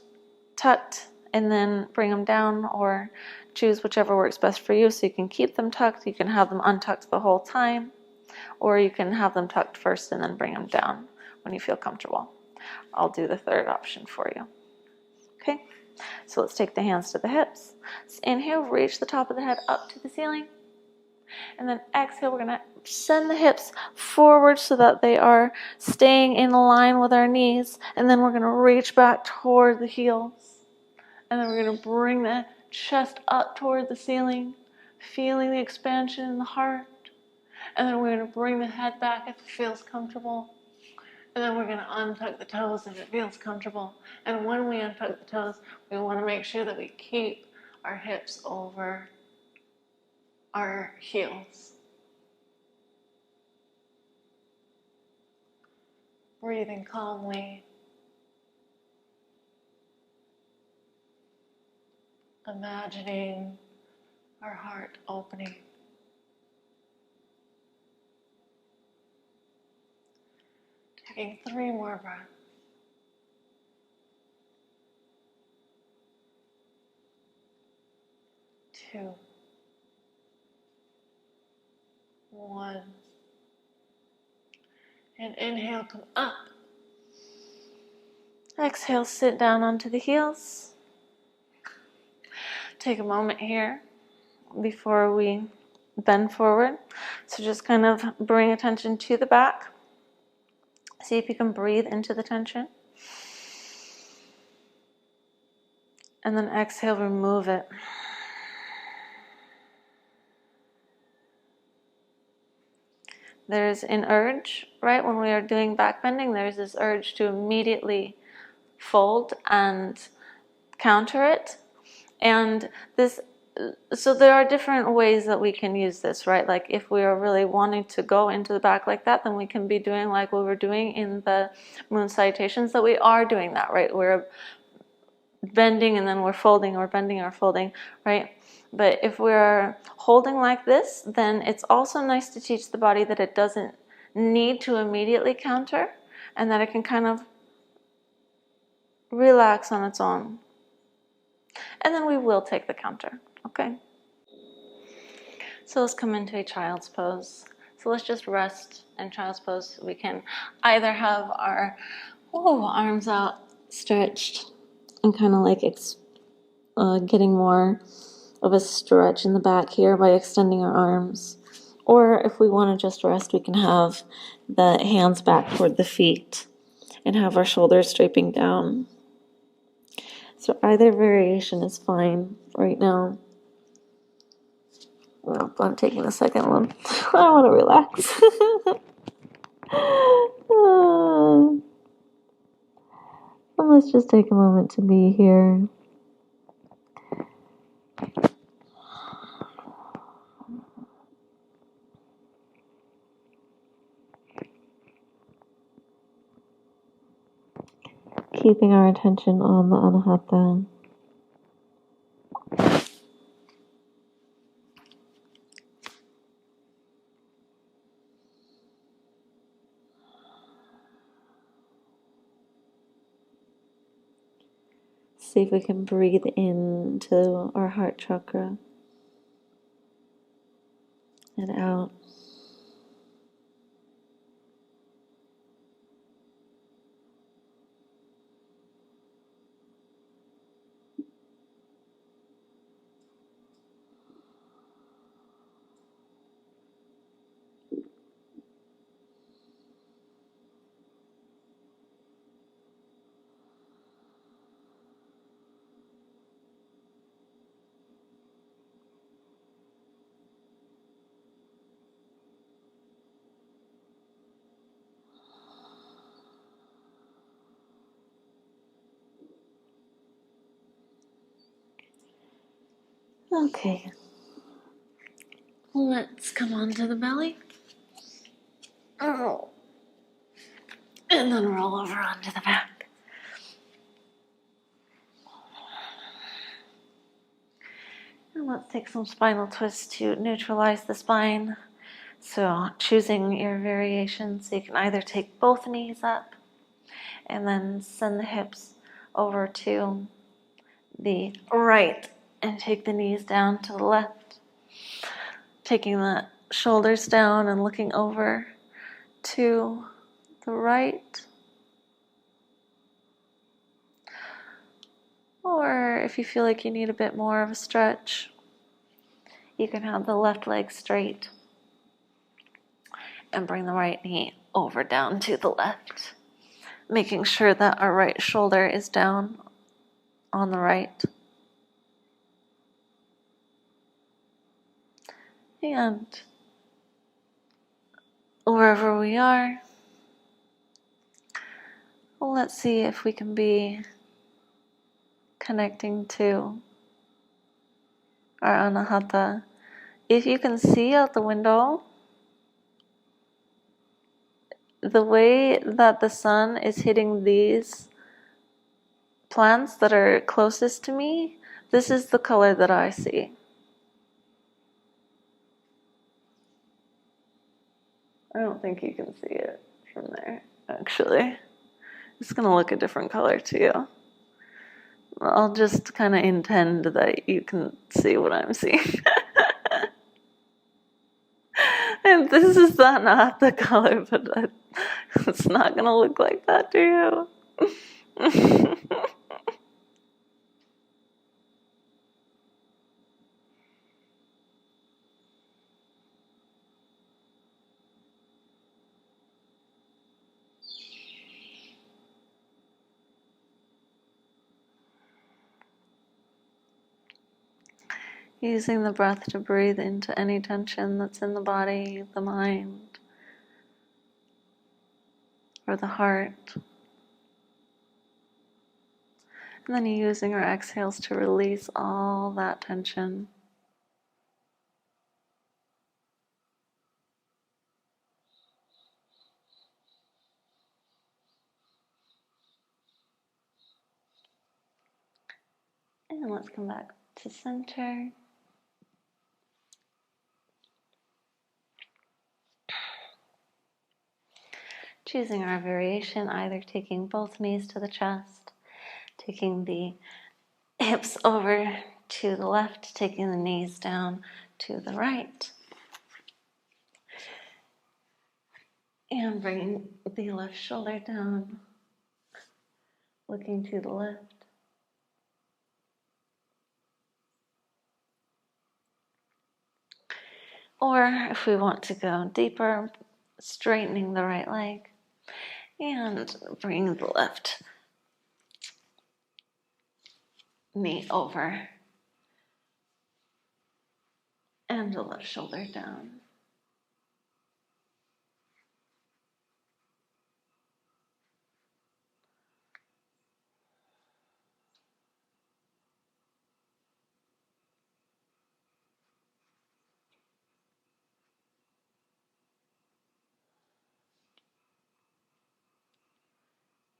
S1: tucked and then bring them down, or choose whichever works best for you. So you can keep them tucked, you can have them untucked the whole time, or you can have them tucked first and then bring them down when you feel comfortable. I'll do the third option for you. Okay, so let's take the hands to the hips. Let's inhale, reach the top of the head up to the ceiling. And then exhale, we're going to send the hips forward so that they are staying in line with our knees. And then we're going to reach back toward the heels. And then we're going to bring the chest up toward the ceiling, feeling the expansion in the heart. And then we're going to bring the head back if it feels comfortable. And then we're going to untuck the toes if it feels comfortable. And when we untuck the toes, we want to make sure that we keep our hips over our heels. Breathing calmly. Imagining our heart opening. Taking 3 more breaths. 2, 1. And inhale, come up. Exhale, sit down onto the heels. Take a moment here before we bend forward. So just kind of bring attention to the back. See if you can breathe into the tension. And then exhale, remove it. There's an urge, right? When we are doing back bending, there's this urge to immediately fold and counter it. And this, so there are different ways that we can use this, right? Like if we are really wanting to go into the back like that, then we can be doing like what we're doing in the moon salutations, that we are doing that, right? We're bending and then we're folding, or bending or folding, right? But if we're holding like this, then it's also nice to teach the body that it doesn't need to immediately counter, and that it can kind of relax on its own. And then we will take the counter, okay? So let's come into a child's pose. So let's just rest in child's pose. We can either have our arms out stretched and kind of like getting more of a stretch in the back here by extending our arms. Or if we want to just rest, we can have the hands back toward the feet and have our shoulders draping down. So either variation is fine right now. Well, I'm taking the second one. I want to relax. Let's just take a moment to be here. Keeping our attention on the Anahata. See if we can breathe into our heart chakra and out. Okay. Let's come onto the belly. And then roll over onto the back. And let's take some spinal twists to neutralize the spine. So choosing your variation, so you can either take both knees up and then send the hips over to the right and take the knees down to the left. Taking the shoulders down and looking over to the right. Or if you feel like you need a bit more of a stretch, you can have the left leg straight and bring the right knee over down to the left, making sure that our right shoulder is down on the right. And wherever we are, let's see if we can be connecting to our Anahata. If you can see out the window, the way that the sun is hitting these plants that are closest to me, this is the color that I see. I don't think you can see it from there, actually. It's going to look a different color to you. I'll just kind of intend that you can see what I'm seeing. And this is not the color, but it's not going to look like that to you. Using the breath to breathe into any tension that's in the body, the mind, or the heart. And then using our exhales to release all that tension. And let's come back to center. Choosing our variation, either taking both knees to the chest, taking the hips over to the left, taking the knees down to the right. And bringing the left shoulder down, looking to the left. Or if we want to go deeper, straightening the right leg and bringing the left knee over and the left shoulder down.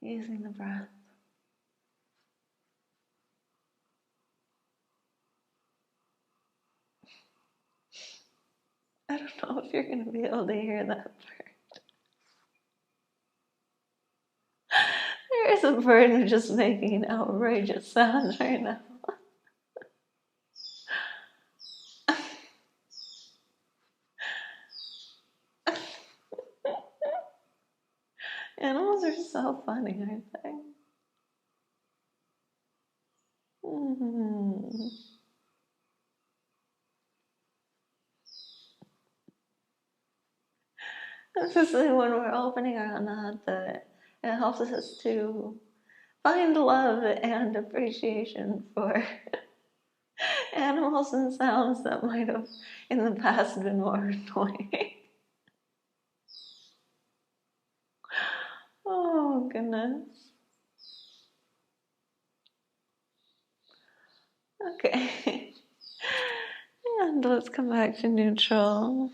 S1: Using the breath. I don't know if you're going to be able to hear that bird. There is a bird just making an outrageous sound right now. Animals are so funny, aren't they? Mm-hmm. Especially when we're opening our Anahata, it helps us to find love and appreciation for animals and sounds that might have in the past been more annoying. Oh, goodness. Okay. And let's come back to neutral.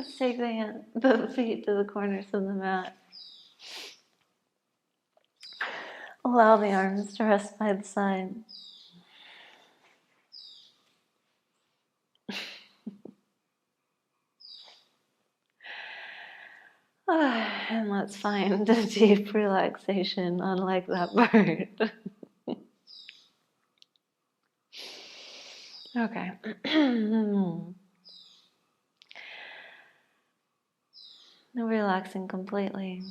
S1: Let's take the feet to the corners of the mat. Allow the arms to rest by the side. And let's find a deep relaxation, unlike that bird. Okay. Now relaxing completely.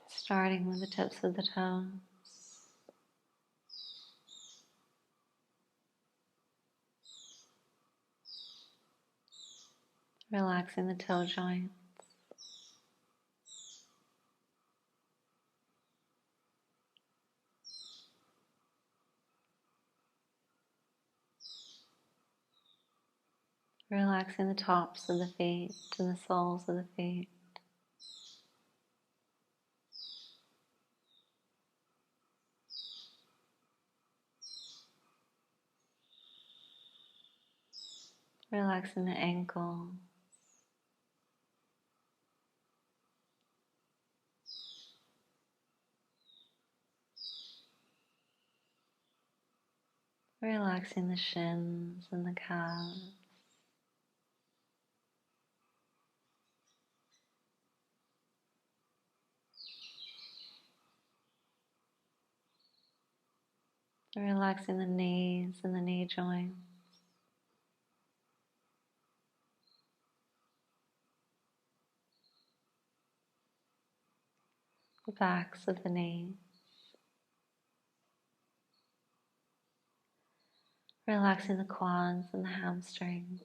S1: Starting with the tips of the toes. Relaxing the toe joints. Relaxing the tops of the feet and the soles of the feet. Relaxing the ankle. Relaxing the shins and the calves. Relaxing the knees and the knee joints. The backs of the knees. Relaxing the quads and the hamstrings.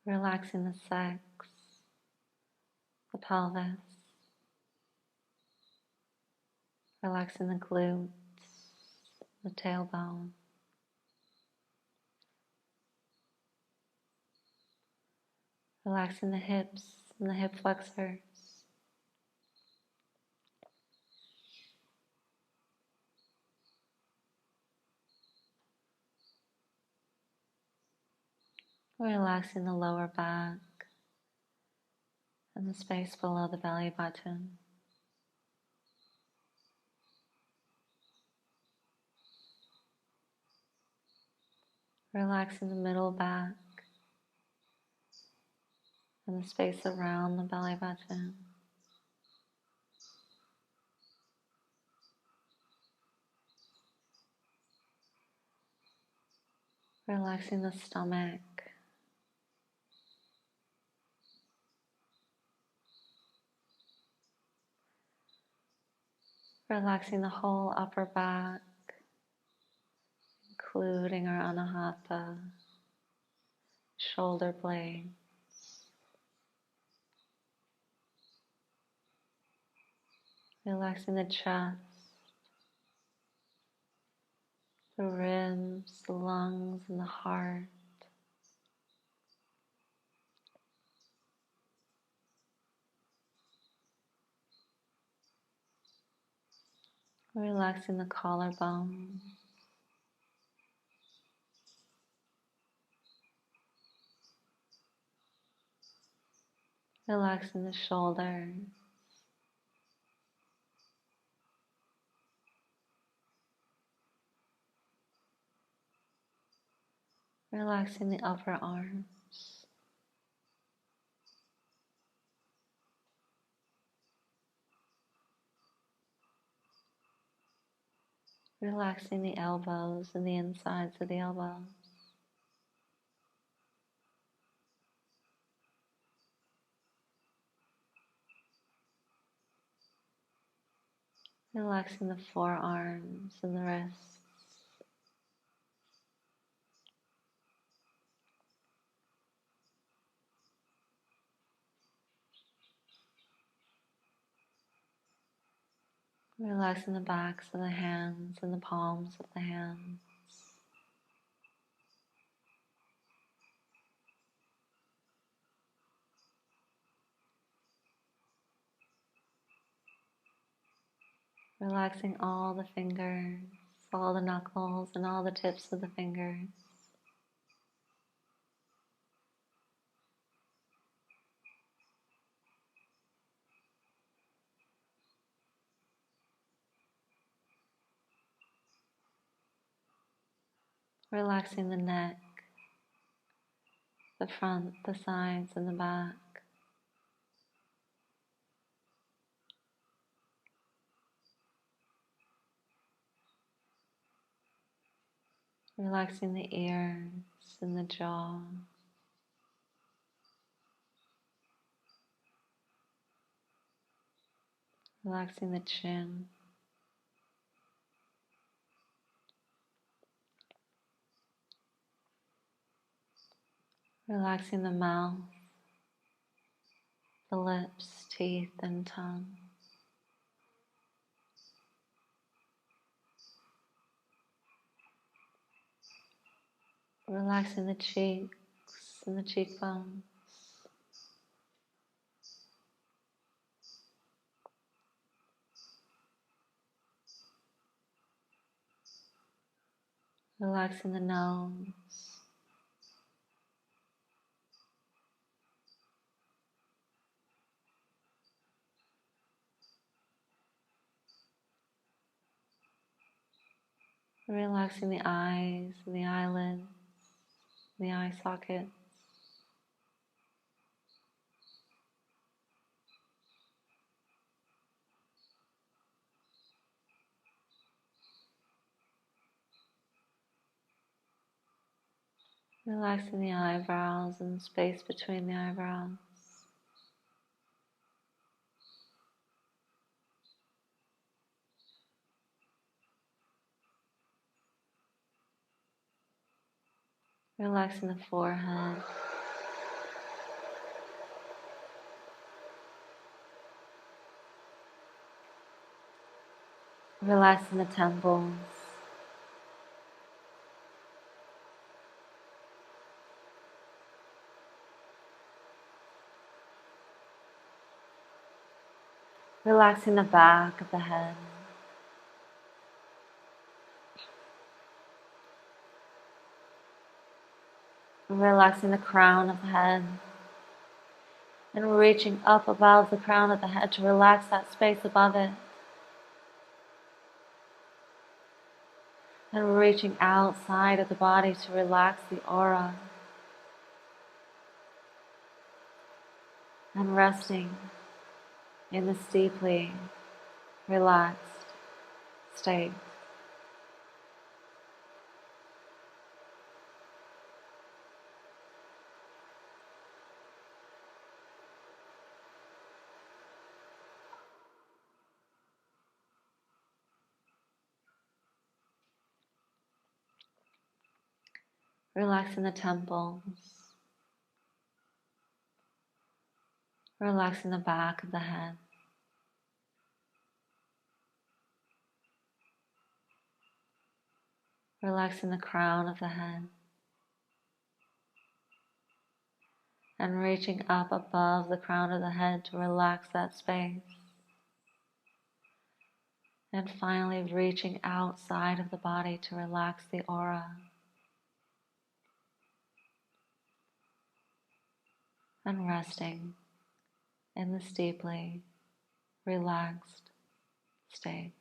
S1: Relaxing the sex, the pelvis. Relaxing the glutes, the tailbone. Relaxing the hips and the hip flexors. Relaxing the lower back and the space below the belly button. Relaxing the middle back and the space around the belly button. Relaxing the stomach. Relaxing the whole upper back, including our Anahata, shoulder blades. Relaxing the chest, the ribs, the lungs, and the heart. Relaxing the collarbone. Relaxing the shoulders. Relaxing the upper arms. Relaxing the elbows and the insides of the elbows. Relaxing the forearms and the wrists. Relaxing the backs of the hands and the palms of the hands. Relaxing all the fingers, all the knuckles, and all the tips of the fingers. Relaxing the neck, the front, the sides, and the back. Relaxing the ears and the jaw. Relaxing the chin. Relaxing the mouth, the lips, teeth, and tongue. Relaxing the cheeks and the cheekbones. Relaxing the nose. Relaxing the eyes and the eyelids, the eye sockets. Relaxing the eyebrows and the space between the eyebrows. Relaxing the forehead. Relaxing the temples. Relaxing the back of the head. Relaxing the crown of the head. And reaching up above the crown of the head to relax that space above it. And reaching outside of the body to relax the aura. And resting in this deeply relaxed state. Relaxing the temples. Relaxing the back of the head. Relaxing the crown of the head. And reaching up above the crown of the head to relax that space. And finally reaching outside of the body to relax the aura. And resting in this deeply relaxed state.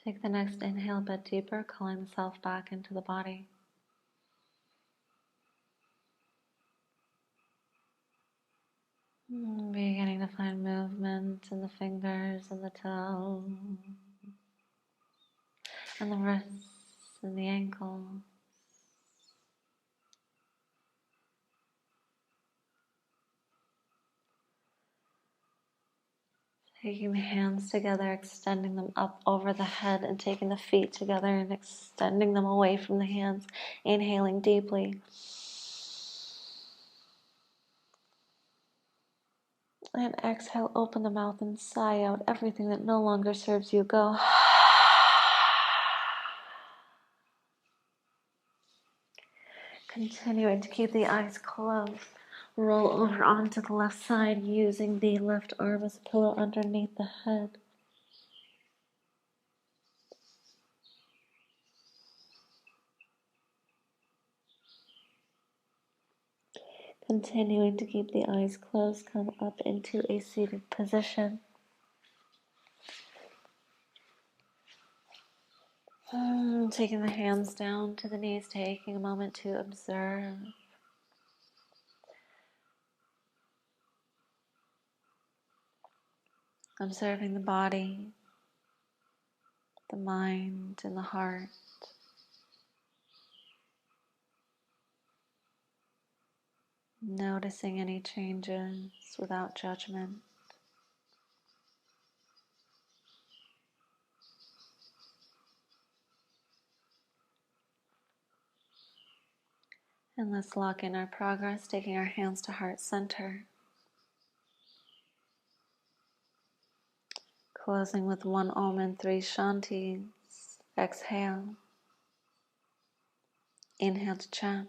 S1: Take the next inhale a bit deeper, calling the self back into the body. Beginning to find movement in the fingers and the toes, and the wrists and the ankles. Taking the hands together, extending them up over the head, and taking the feet together and extending them away from the hands. Inhaling deeply. And exhale, open the mouth and sigh out everything that no longer serves you. Go. Continuing to keep the eyes closed. Roll over onto the left side using the left arm as a pillow underneath the head. Continuing to keep the eyes closed, come up into a seated position. Taking the hands down to the knees, taking a moment to observe. Observing the body, the mind, and the heart. Noticing any changes without judgment. And let's lock in our progress, taking our hands to heart center. Closing with 1 Om and 3 Shantis. Exhale. Inhale to chant.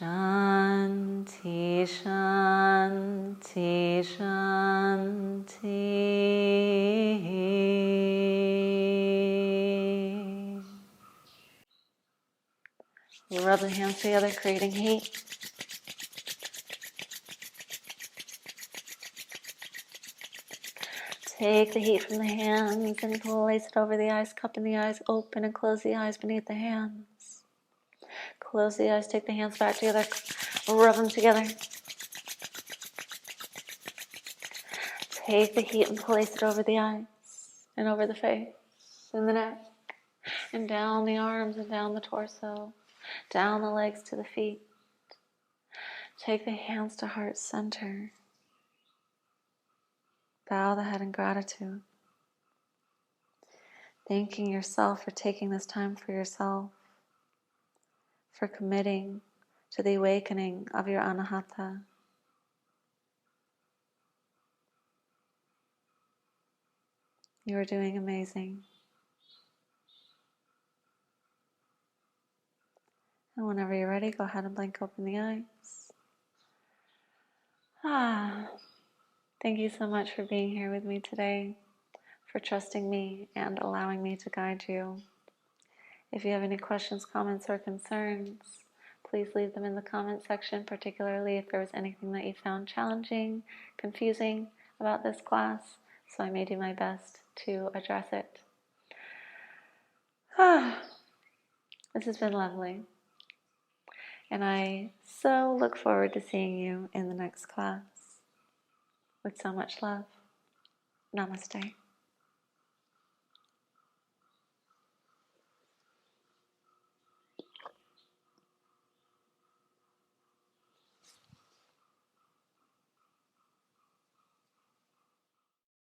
S1: Shanti, Shanti, Shanti. You rub the hands together, creating heat. Take the heat from the hands and place it over the eyes, cupping the eyes open, and close the eyes beneath the hands. Close the eyes, take the hands back together, rub them together. Take the heat and place it over the eyes, and over the face, and the neck, and down the arms, and down the torso, down the legs to the feet. Take the hands to heart center. Bow the head in gratitude. Thanking yourself for taking this time for yourself, for committing to the awakening of your Anahata. You are doing amazing. And whenever you're ready, go ahead and blink open the eyes. Thank you so much for being here with me today, for trusting me and allowing me to guide you. If you have any questions, comments, or concerns, please leave them in the comment section, particularly if there was anything that you found challenging, confusing about this class, so I may do my best to address it. This has been lovely, and I so look forward to seeing you in the next class. With so much love. Namaste.